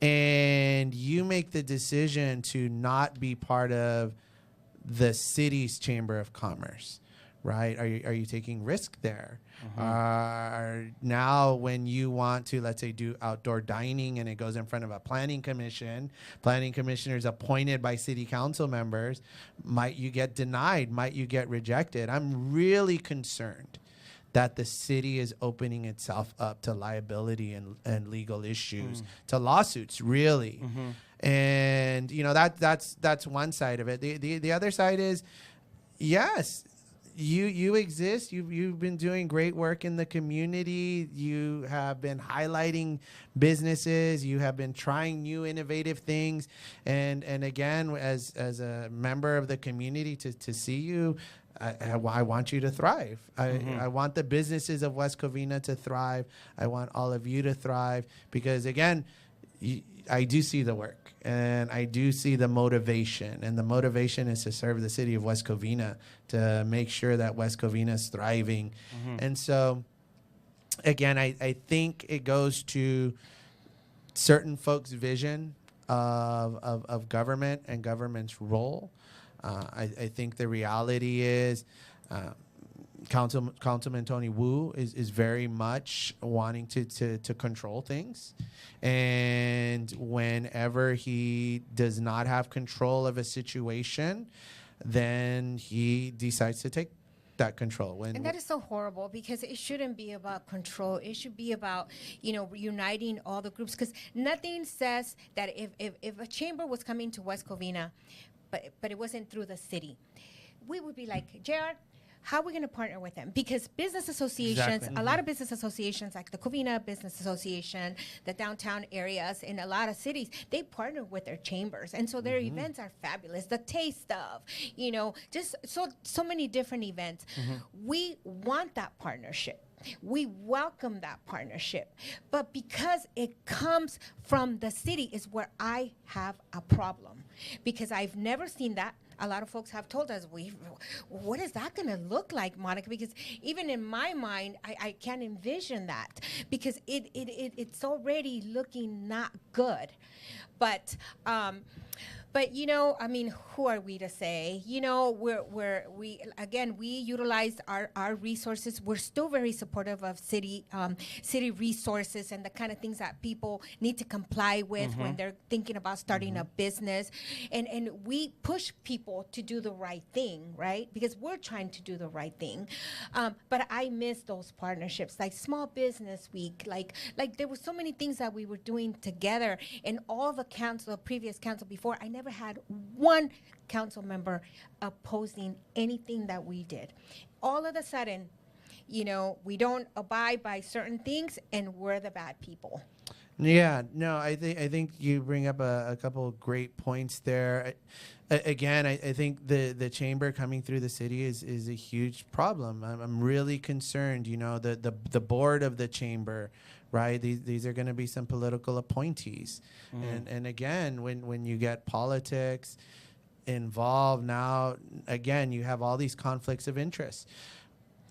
and you make the decision to not be part of the city's chamber of commerce, right? Are you taking risk there? Now when you want to, let's say, do outdoor dining and it goes in front of a planning commissioners appointed by city council members, might you get denied? Might you get rejected? I'm really concerned that the city is opening itself up to liability and legal issues, to lawsuits, really. And that's one side of it. The other side is, yes, you exist. You've been doing great work in the community. You have been highlighting businesses. You have been trying new innovative things. And again, as a member of the community, to see you, I want you to thrive. I want the businesses of West Covina to thrive. I want all of you to thrive, because again, I do see the work and I do see the motivation, and the motivation is to serve the city of West Covina, to make sure that West Covina is thriving. And so again, I think it goes to certain folks' vision of government and government's role. I think the reality is Councilman Tony Wu is very much wanting to control things. And whenever he does not have control of a situation, then he decides to take that control. And that is so horrible, because it shouldn't be about control. It should be about, uniting all the groups, because nothing says that if a chamber was coming to West Covina, but it wasn't through the city, we would be like, JR, how are we going to partner with them? Because business associations, a lot of business associations like the Covina Business Association, the downtown areas in a lot of cities, they partner with their chambers. And so their events are fabulous. The taste of, just so many different events. We want that partnership. We welcome that partnership. But because it comes from the city is where I have a problem. because I've never seen that. A lot of folks have told us, what is that going to look like, Monica? Because even in my mind, I can't envision that, because it's already looking not good. But you know, I mean, who are we to say? You know, we utilize our resources. We're still very supportive of city resources and the kind of things that people need to comply with when they're thinking about starting a business, and we push people to do the right thing, right? Because we're trying to do the right thing. But I miss those partnerships, like Small Business Week, like there were so many things that we were doing together, and all the previous council before, I never had one council member opposing anything that we did. All of a sudden, you know, we don't abide by certain things, and we're the bad people. Yeah, no, I think you bring up a couple of great points there. I think the chamber coming through the city is a huge problem. I'm really concerned. You know, the board of the chamber, right? These are going to be some political appointees, and again, when you get politics involved, now again you have all these conflicts of interest.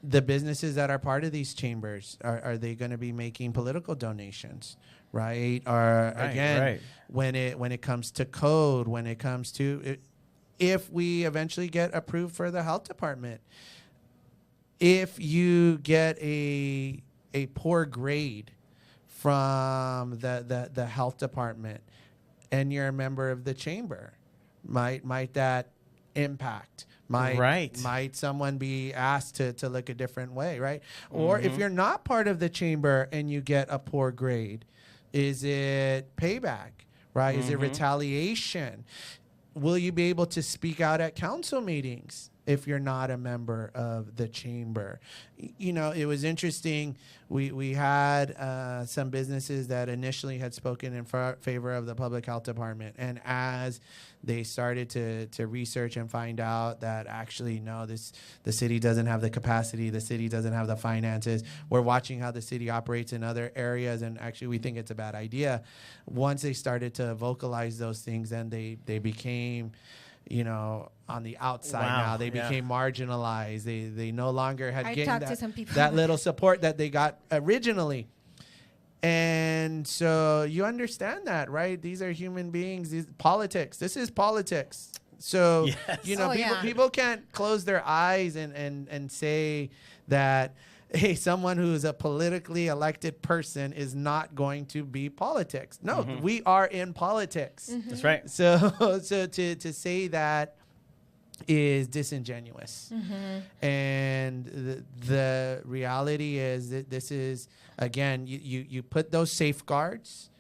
The businesses that are part of these chambers, are they going to be making political donations, right? Or again, when it comes to code, when it comes to it, if we eventually get approved for the health department, if you get a poor grade from the health department and you're a member of the chamber, might that impact? Might someone be asked to look a different way, right? Or if you're not part of the chamber and you get a poor grade, is it payback, right? Is it retaliation? Will you be able to speak out at council meetings if you're not a member of the chamber? You know, it was interesting. We had some businesses that initially had spoken in favor of the public health department, and as they started to research and find out that actually no, the city doesn't have the capacity, the city doesn't have the finances. We're watching how the city operates in other areas, and actually we think it's a bad idea. Once they started to vocalize those things, then they became, you know, on the outside now. They became marginalized. They no longer had gained that little support that they got originally. And so you understand that, right? These are human beings. Politics. This is politics. So, you know, people can't close their eyes and say that, hey, someone who is a politically elected person is not going to be politics. No, we are in politics. That's right. So to say that is disingenuous. And the reality is that this is, again, you put those safeguards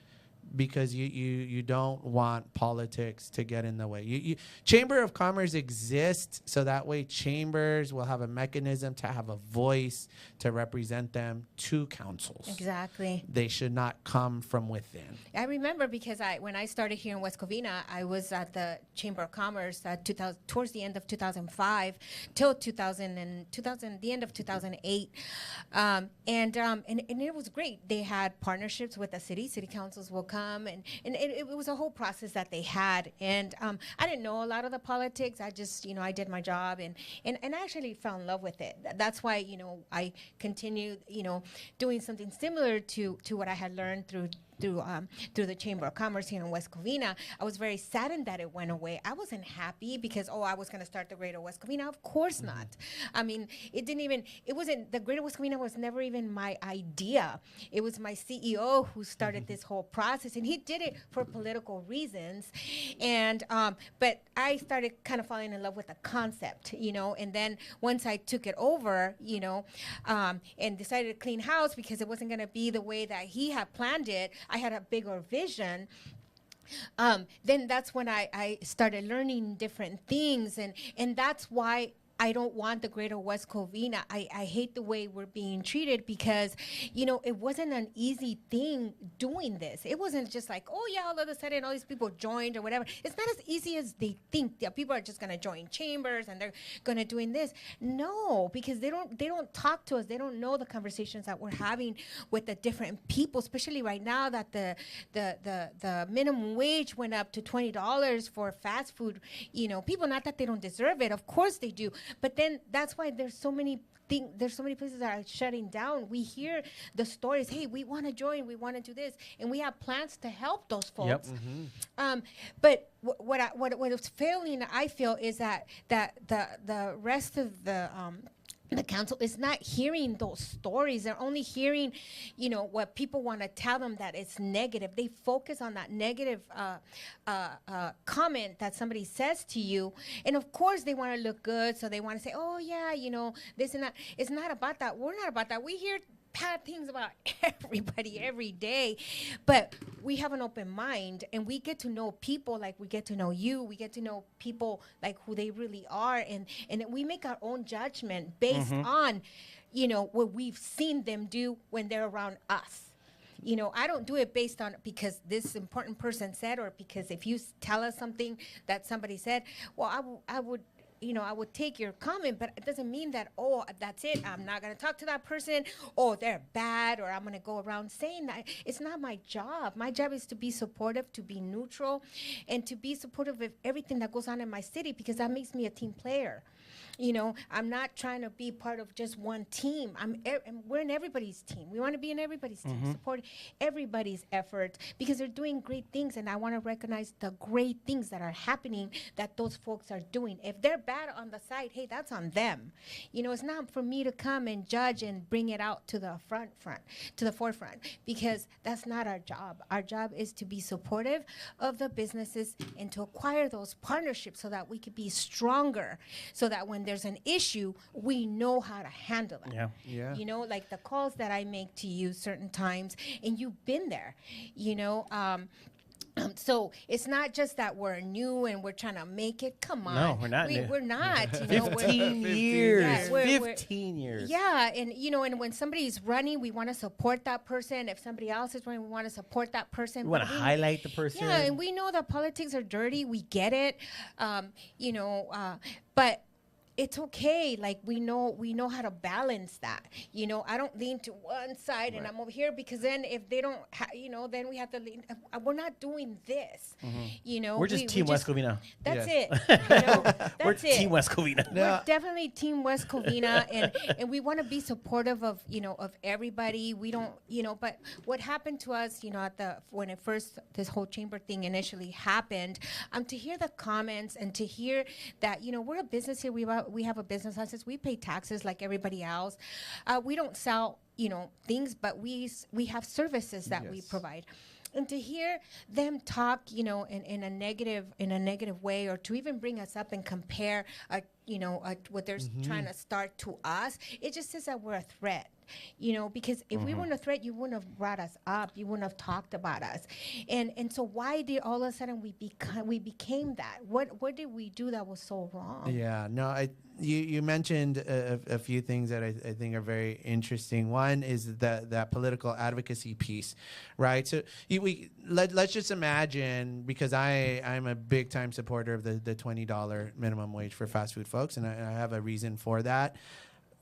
because you don't want politics to get in the way. Chamber of Commerce exists so that way chambers will have a mechanism to have a voice to represent them to councils. Exactly. They should not come from within. I remember because when I started here in West Covina, I was at the Chamber of Commerce towards the end of 2005 till the end of 2008, and it was great. They had partnerships with the city. City councils will come, and it was a whole process that they had. And I didn't know a lot of the politics. I just, I did my job, and I actually fell in love with it. That's why, I continued, doing something similar to what I had learned through the Chamber of Commerce here in West Covina. I was very saddened that it went away. I wasn't happy because, I was going to start the Greater West Covina. Of course not. I mean, the Greater West Covina was never even my idea. It was my CEO who started this whole process, and he did it for political reasons. And, but I started kind of falling in love with the concept, and then once I took it over, and decided to clean house because it wasn't going to be the way that he had planned it, I had a bigger vision. Then that's when I started learning different things, and that's why I don't want the greater West Covina. I hate the way we're being treated because, it wasn't an easy thing doing this. It wasn't just like, oh yeah, all of a sudden all these people joined or whatever. It's not as easy as they think. That people are just gonna join chambers and they're gonna doing this. No, because they don't talk to us. They don't know the conversations that we're having with the different people, especially right now that the minimum wage went up to $20 for fast food. People, not that they don't deserve it, of course they do. But then that's why there's so many places that are shutting down. We hear the stories, hey, we want to join, we want to do this, and we have plans to help those folks. Yep. But what is failing, I feel, is that the rest of the council is not hearing those stories. They're only hearing, what people want to tell them that it's negative. They focus on that negative comment that somebody says to you. And of course they want to look good. So they want to say, oh yeah, this and that. It's not about that. We're not about that. We hear bad things about everybody every day, but we have an open mind and we get to know people like we get to know you. We get to know people like who they really are, and we make our own judgment based on, what we've seen them do when they're around us. I don't do it based on because this important person said, or because if you tell us something that somebody said, well, I would take your comment, but it doesn't mean that, oh, that's it, I'm not going to talk to that person, oh, they're bad, or I'm going to go around saying that. It's not my job. My job is to be supportive, to be neutral, and to be supportive of everything that goes on in my city, because that makes me a team player. I'm not trying to be part of just one team. We're in everybody's team. We want to be in everybody's team, support everybody's effort, because they're doing great things, and I want to recognize the great things that are happening that those folks are doing. If they're bad on the side, hey, that's on them. It's not for me to come and judge and bring it out to the forefront, because that's not our job. Our job is to be supportive of the businesses and to acquire those partnerships so that we could be stronger, so that when there's an issue, we know how to handle it. Yeah. Like the calls that I make to you certain times, and you've been there, so it's not just that we're new and we're trying to make it. Come on. No, we're not. We're not. 15 years. Yeah, 15 years. Yeah, and when somebody's running, we want to support that person. If somebody else is running, we want to support that person. We want to highlight the person. Yeah, and we know that politics are dirty. We get it. But it's okay. Like we know how to balance that. I don't lean to one side and I'm over here, because then if they don't, then we have to lean. We're not doing this. We're just Team West Covina. That's Yes. it. That's We're it. Team West Covina. We're definitely Team West Covina, and we want to be supportive of of everybody. We don't but what happened to us when it first, this whole chamber thing initially happened, to hear the comments and to hear that we're a business here. We have a business license. We pay taxes like everybody else. We don't sell things, but we have services that we provide. And to hear them talk, in a negative way, or to even bring us up and compare, what they're trying to start to us, it just says that we're a threat. Because if we weren't a threat, you wouldn't have brought us up. You wouldn't have talked about us. And so why did all of a sudden we became that? What did we do that was so wrong? Yeah, no, you mentioned a few things that I think are very interesting. One is that political advocacy piece, right? So let's just imagine, because I'm a big time supporter of the $20 minimum wage for fast food folks, and I have a reason for that.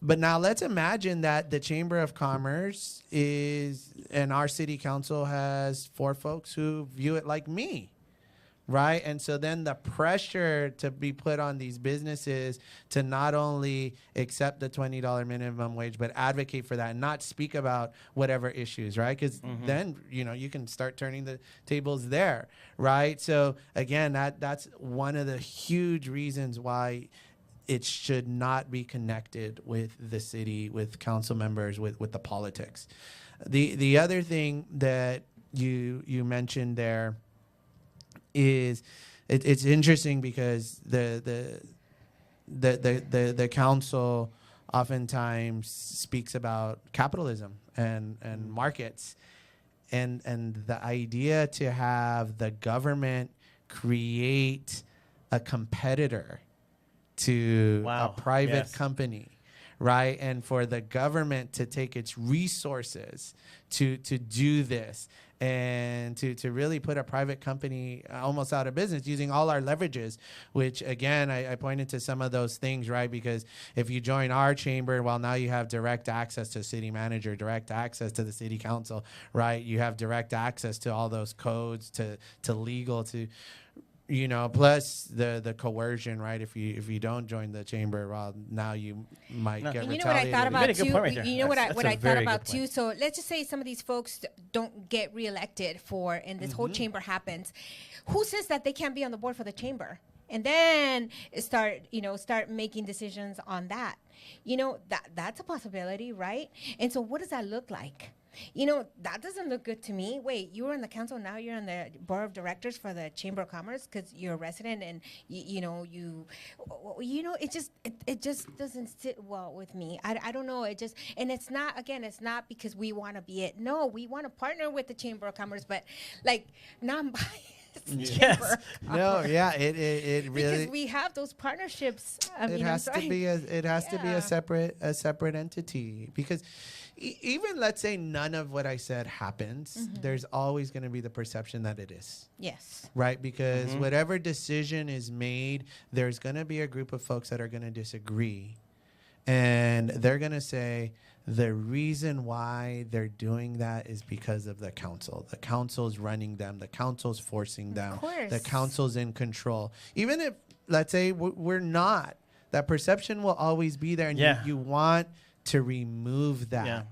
But now let's imagine that the Chamber of Commerce and our city council has 4 folks who view it like me, right? And so then the pressure to be put on these businesses to not only accept the $20 minimum wage, but advocate for that and not speak about whatever issues, right? Because then, you can start turning the tables there, right? So again, that's one of the huge reasons why it should not be connected with the city, with council members, with the politics. The other thing that you mentioned there is it's interesting, because the council oftentimes speaks about capitalism and markets, and the idea to have the government create a competitor to a Wow. private Yes. company, right? And for the government to take its resources to do this and to really put a private company almost out of business using all our leverages, which again, I pointed to some of those things, right? Because if you join our chamber, well, now you have direct access to city manager, direct access to the city council, right? You have direct access to all those codes, to legal, to, you know, plus the coercion, right? If you don't join the chamber, well, now you might get And retaliated. you know what I thought You about made a good too? point right there. You know what That's I a thought very about good too? point. So let's just say some of these folks don't get reelected and this whole chamber happens. Who says that they can't be on the board for the chamber? And then start making decisions on that. You know, that's a possibility, right? And so what does that look like? You know, that doesn't look good to me. Wait, you were in the council, now you're on the board of directors for the Chamber of Commerce because you're a resident, and it just doesn't sit well with me. I don't know. And it's not because we want to be it. No, we want to partner with the Chamber of Commerce, but like non-biased. Yes. No, yeah, it really, because we have those partnerships. it has to be Yeah. a separate entity, because even let's say none of what I said happens, there's always going to be the perception that it is. Yes. Right, because whatever decision is made, there's going to be a group of folks that are going to disagree, and they're going to say the reason why they're doing that is because of the council. The council's running them. The council's forcing them. course. The council's in control. Even if, let's say, we're not, that perception will always be there, and you want to remove that. Yeah.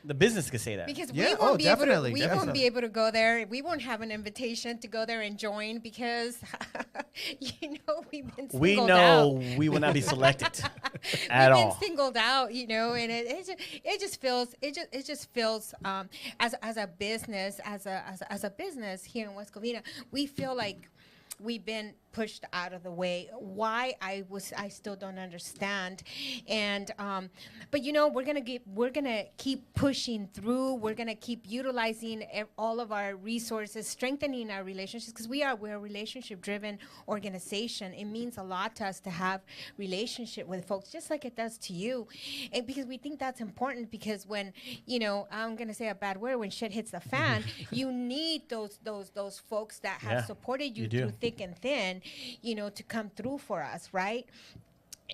The business could say that. Because Yeah, we won't be able definitely, to, we won't definitely. be able to go there. We won't have an invitation to go there and join because, we've been singled We know out. we will not be selected We've at all. been singled out, and it just feels as a business here in West Covina, we feel like we've been pushed out of the way. Why I still don't understand. And but we're gonna keep pushing through. We're gonna keep utilizing all of our resources, strengthening our relationships, because we're a relationship driven organization. It means a lot to us to have relationship with folks, just like it does to you. And because we think that's important, because when I'm gonna say a bad word, when shit hits the fan, you need those folks that have supported you you do. through thick and thin, to come through for us, right?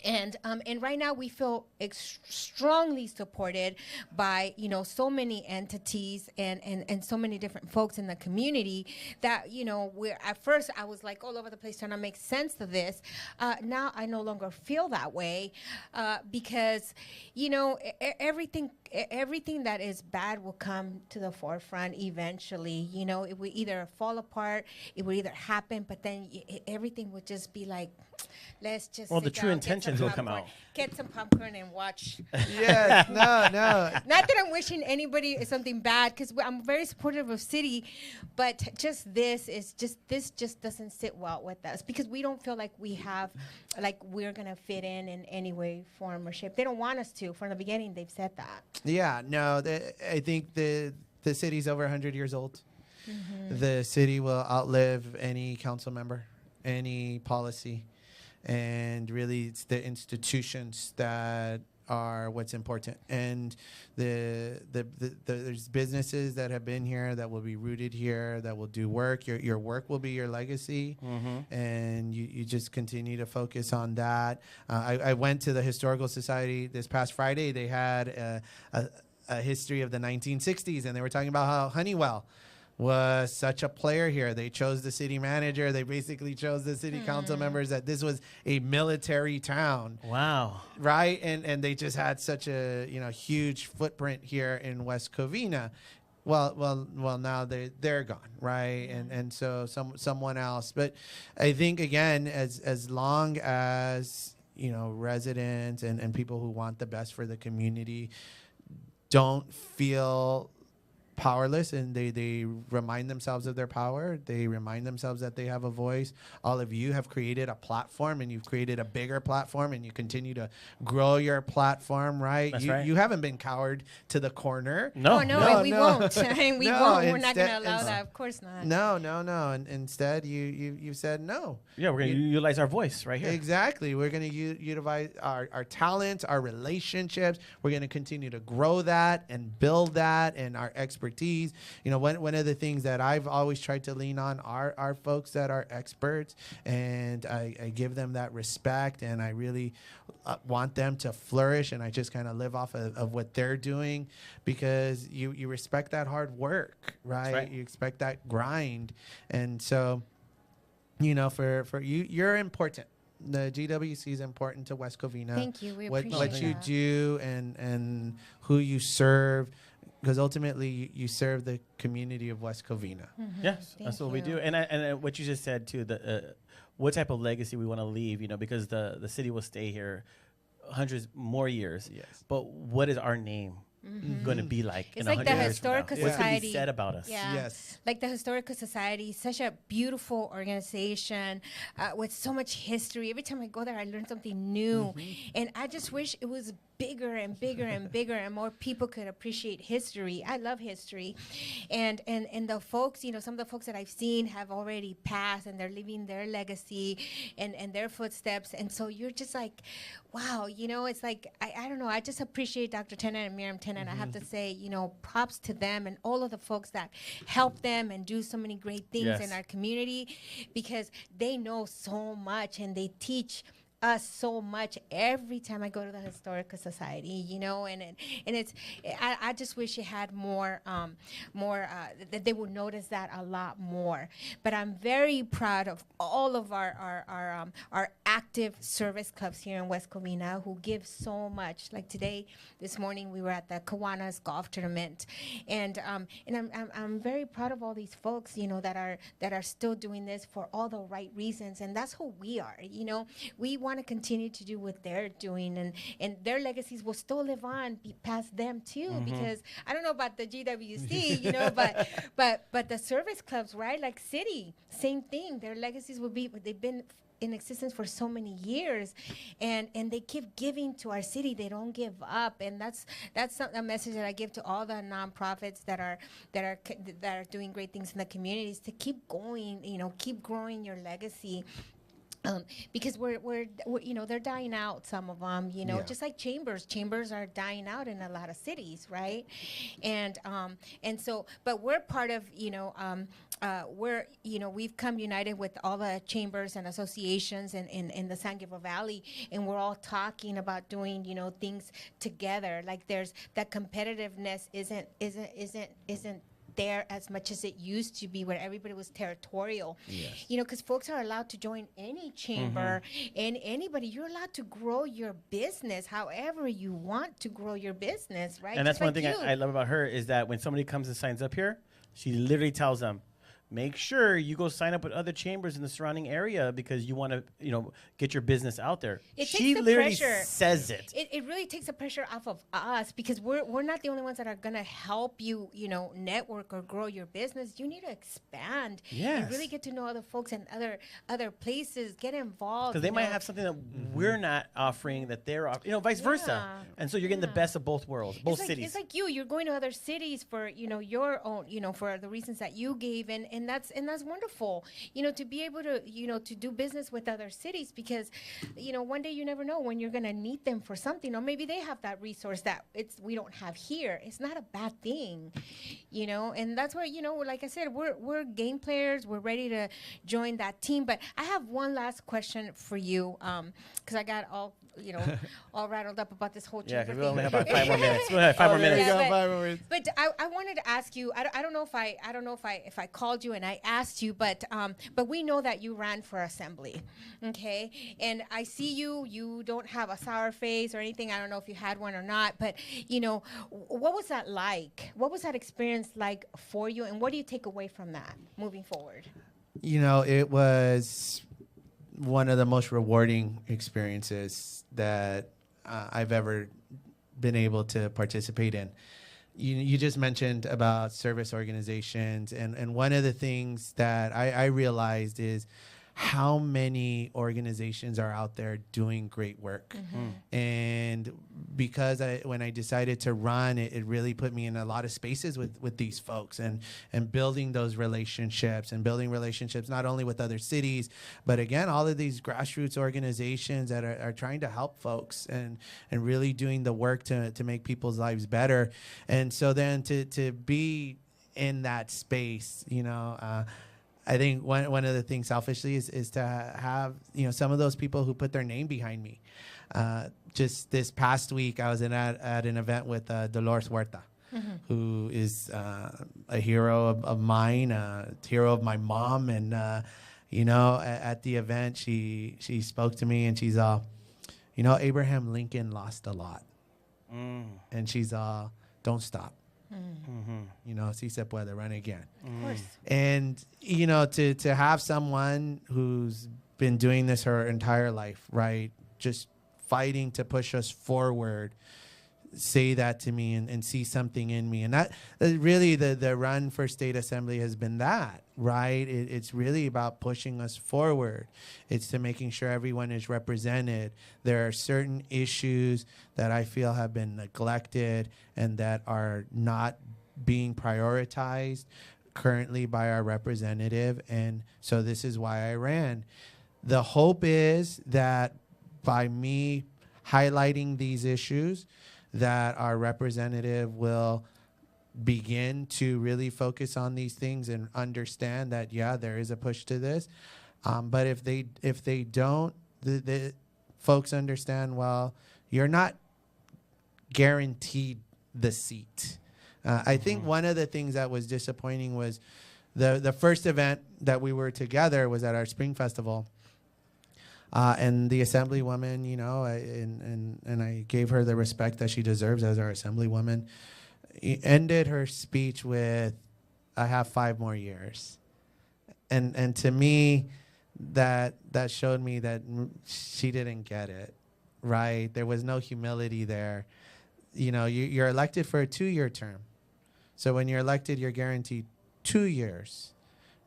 And right now we feel strongly supported by so many entities and so many different folks in the community that we're, at first I was like all over the place trying to make sense of this. Now I no longer feel that way, because everything that is bad will come to the forefront eventually. It would either fall apart, it would either happen, but then everything would just be like, let's just Well, sit the true down, get some intentions will come popcorn, out. get some popcorn and watch. Yes, no. Not that I'm wishing anybody something bad, because I'm very supportive of city, but this just doesn't sit well with us, because we don't feel like we're gonna fit in any way, form, or shape. They don't want us to. From the beginning, they've said that. Yeah, no, I think the city's over 100 years old. The city will outlive any council member, any policy, and really it's the institutions that are what's important. And there's businesses that have been here, that will be rooted here, that will do work. Your work will be your legacy, and you just continue to focus on that. I went to the Historical Society this past Friday. They had a history of the 1960s, and they were talking about how Honeywell was such a player here. They chose the city manager. They basically chose the city council members, that this was a military town. Wow. Right? And they just had such a huge footprint here in West Covina. Well, now they're gone, right? And so someone else. But I think, again, as long as residents and people who want the best for the community don't feel powerless, and they remind themselves of their power. They remind themselves that they have a voice. All of you have created a platform, and you've created a bigger platform, and you continue to grow your platform, right? That's you, right. you haven't been coward to the corner. No, Oh, no, we won't. We No, won't. We're not instead- going to allow instead- that. Of course not. No. And instead, you said no. Yeah, we're going to utilize our voice right here. Exactly. We're going to utilize our talents, our relationships. We're going to continue to grow that and build that and our expertise. You know, one of the things that I've always tried to lean on are folks that are experts, and I give them that respect, and I really want them to flourish, and I just kind of live off of what they're doing, because you respect that hard work, right? You expect that grind. And so, you know, for you, you're important. The GWC is important to West Covina. Thank you. We what appreciate you that. do and who you serve, because ultimately you serve the community of West Covina. Yes, Thank that's what we you. do. And what you just said too, what type of legacy we want to leave, you know, because the city will stay here hundreds more years. Yes. But what is our name going to be like It's in like 100 the years from now? Historical What's going to be Society. said about us? Yeah. Yes. Like the Historical Society, such a beautiful organization with so much history. Every time I go there, I learn something new. And I just wish it was bigger and bigger and bigger, and more people could appreciate history. I love history. And the folks, you know, some of the folks that I've seen have already passed, and they're leaving their legacy and their footsteps. And so you're just like, wow, you know, it's like, I don't know, I just appreciate Dr. Tennant and Miriam Tennant. I have to say, you know, props to them and all of the folks that help them and do so many great things Yes. in our community, because they know so much and they teach us so much every time I go to the Historical Society, you know, and it's, I just wish it had more, that they would notice that a lot more. But I'm very proud of all of our active service clubs here in West Covina who give so much. Like this morning, we were at the Kiwanis golf tournament, and I'm very proud of all these folks, you know, that are still doing this for all the right reasons, and that's who we are. You know, we want to continue to do what they're doing, and their legacies will still live on past them too. Because I don't know about the GWC, you know, but the service clubs, right? Like City, same thing. Their legacies will be, they've been in existence for so many years, and they keep giving to our city. They don't give up, and that's a message that I give to all the nonprofits that are doing great things in the communities, to keep going, you know, keep growing your legacy. Because we're you know, they're dying out, some of them, you know, just like chambers are dying out in a lot of cities, right? And so, but we're part of, you know, we're, you know, we've come united with all the chambers and associations in the San Gabriel Valley, and we're all talking about doing, you know, things together. Like there's that competitiveness isn't there as much as it used to be, where everybody was territorial. You know, because folks are allowed to join any chamber and anybody. You're allowed to grow your business however you want to grow your business, right? And that's Just one like thing I love about her, is that when somebody comes and signs up here, she literally tells them, make sure you go sign up with other chambers in the surrounding area, because you want to, you know, get your business out there. It She takes the literally pressure. says it. It really takes the pressure off of us, because we're not the only ones that are going to help you, you know, network or grow your business. You need to expand and really get to know other folks and other places, get involved. Because they might have something that we're not offering that they're offering, you know, vice versa. And so you're getting the best of both worlds, both cities. It's like you're going to other cities for, you know, your own, you know, for the reasons that you gave, and that's wonderful, you know, to be able to, you know, to do business with other cities, because, you know, one day you never know when you're going to need them for something, or maybe they have that resource that we don't have here. It's not a bad thing, you know, and that's where, you know, like I said, we're game players. We're ready to join that team. But I have one last question for you, because I got all, you know, all rattled up about this whole chamber Yeah, because we thing. only have about 5 more minutes. We only have 5 more minutes. Yeah, but I wanted to ask you. I don't know if I called you and I asked you, but we know that you ran for assembly, okay? And I see you. You don't have a sour face or anything. I don't know if you had one or not, but you know, what was that like? What was that experience like for you? And what do you take away from that moving forward? You know, it was one of the most rewarding experiences that I've ever been able to participate in. you just mentioned about service organizations, and one of the things that I realized is how many organizations are out there doing great work. And because when I decided to run, it really put me in a lot of spaces with these folks and building those relationships and building relationships not only with other cities, but again, all of these grassroots organizations that are trying to help folks and really doing the work to make people's lives better. And so then to be in that space, I think one of the things selfishly is to have, some of those people who put their name behind me. Just this past week, I was at an event with Dolores Huerta, who is a hero of mine, a hero of my mom. And, at the event, she spoke to me and she's all, Abraham Lincoln lost a lot. And she's all, don't stop. Si se puede, run again. Of course. And, to have someone who's been doing this her entire life, right, just fighting to push us forward, say that to me and see something in me. And that really the run for state assembly has been that, right? It's really about pushing us forward. It's to making sure everyone is represented. There are certain issues that I feel have been neglected and that are not being prioritized currently by our representative. And so this is why I ran. The hope is that by me highlighting these issues, that our representative will begin to really focus on these things and understand that, there is a push to this. But if they don't, the folks understand, well, you're not guaranteed the seat. I think one of the things that was disappointing was the first event that we were together was at our spring festival. And the assemblywoman, and I gave her the respect that she deserves as our assemblywoman, ended her speech with, I have 5 more years. And to me, that showed me that she didn't get it, right? There was no humility there. You're elected for a 2-year term. So when you're elected, you're guaranteed 2 years,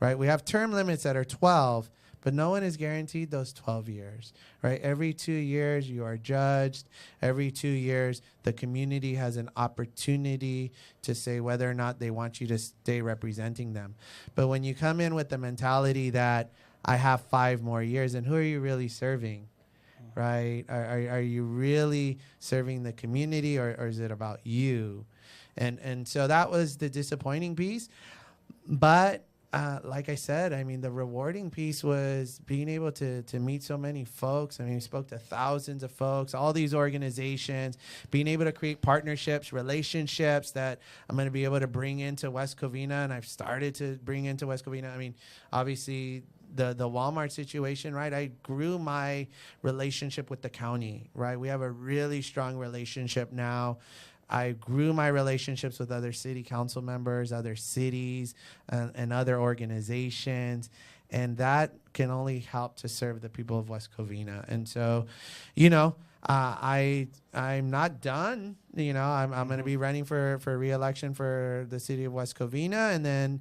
right? We have term limits that are 12, but no one is guaranteed those 12 years, right? Every 2 years, you are judged. Every 2 years, the community has an opportunity to say whether or not they want you to stay representing them. But when you come in with the mentality that I have 5 more years, and who are you really serving, right? Are you really serving the community, or is it about you? And so that was the disappointing piece. But like I said, the rewarding piece was being able to meet so many folks. We spoke to thousands of folks, all these organizations, being able to create partnerships, relationships that I'm going to be able to bring into West Covina, and I've started to bring into West Covina. Obviously, the Walmart situation, right? I grew my relationship with the county, right? We have a really strong relationship now. I grew my relationships with other city council members, other cities, and other organizations. And that can only help to serve the people of West Covina. And so, I'm not done. I'm going to be running for re-election for the city of West Covina. And then,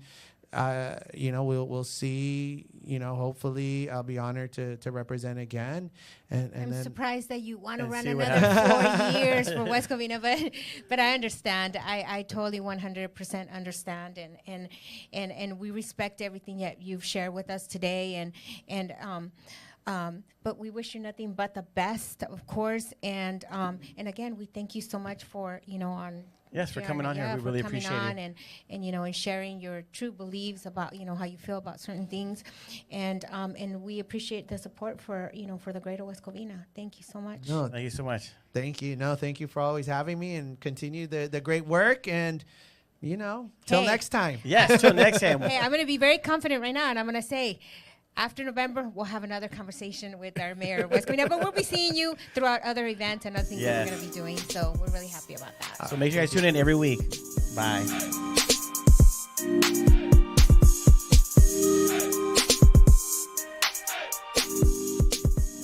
we'll see, hopefully I'll be honored to represent again. And I'm then surprised that you want to run another 4 years for West Covina, but I understand. I totally 100% understand, and we respect everything that you've shared with us today, but we wish you nothing but the best, of course, and again, we thank you so much for Yes, for coming on here. We really appreciate it. And sharing your true beliefs about, how you feel about certain things. And we appreciate the support for the greater West Covina. Thank you so much. No, thank you so much. Thank you. No, thank you for always having me, and continue the great work. And, till next time. Yes, till next time. Hey, I'm going to be very confident right now, and I'm going to say, after November, we'll have another conversation with our mayor of West Covina, but we'll be seeing you throughout other events and other things that we're going to be doing. So we're really happy about that. So make sure you guys tune in every week. Bye.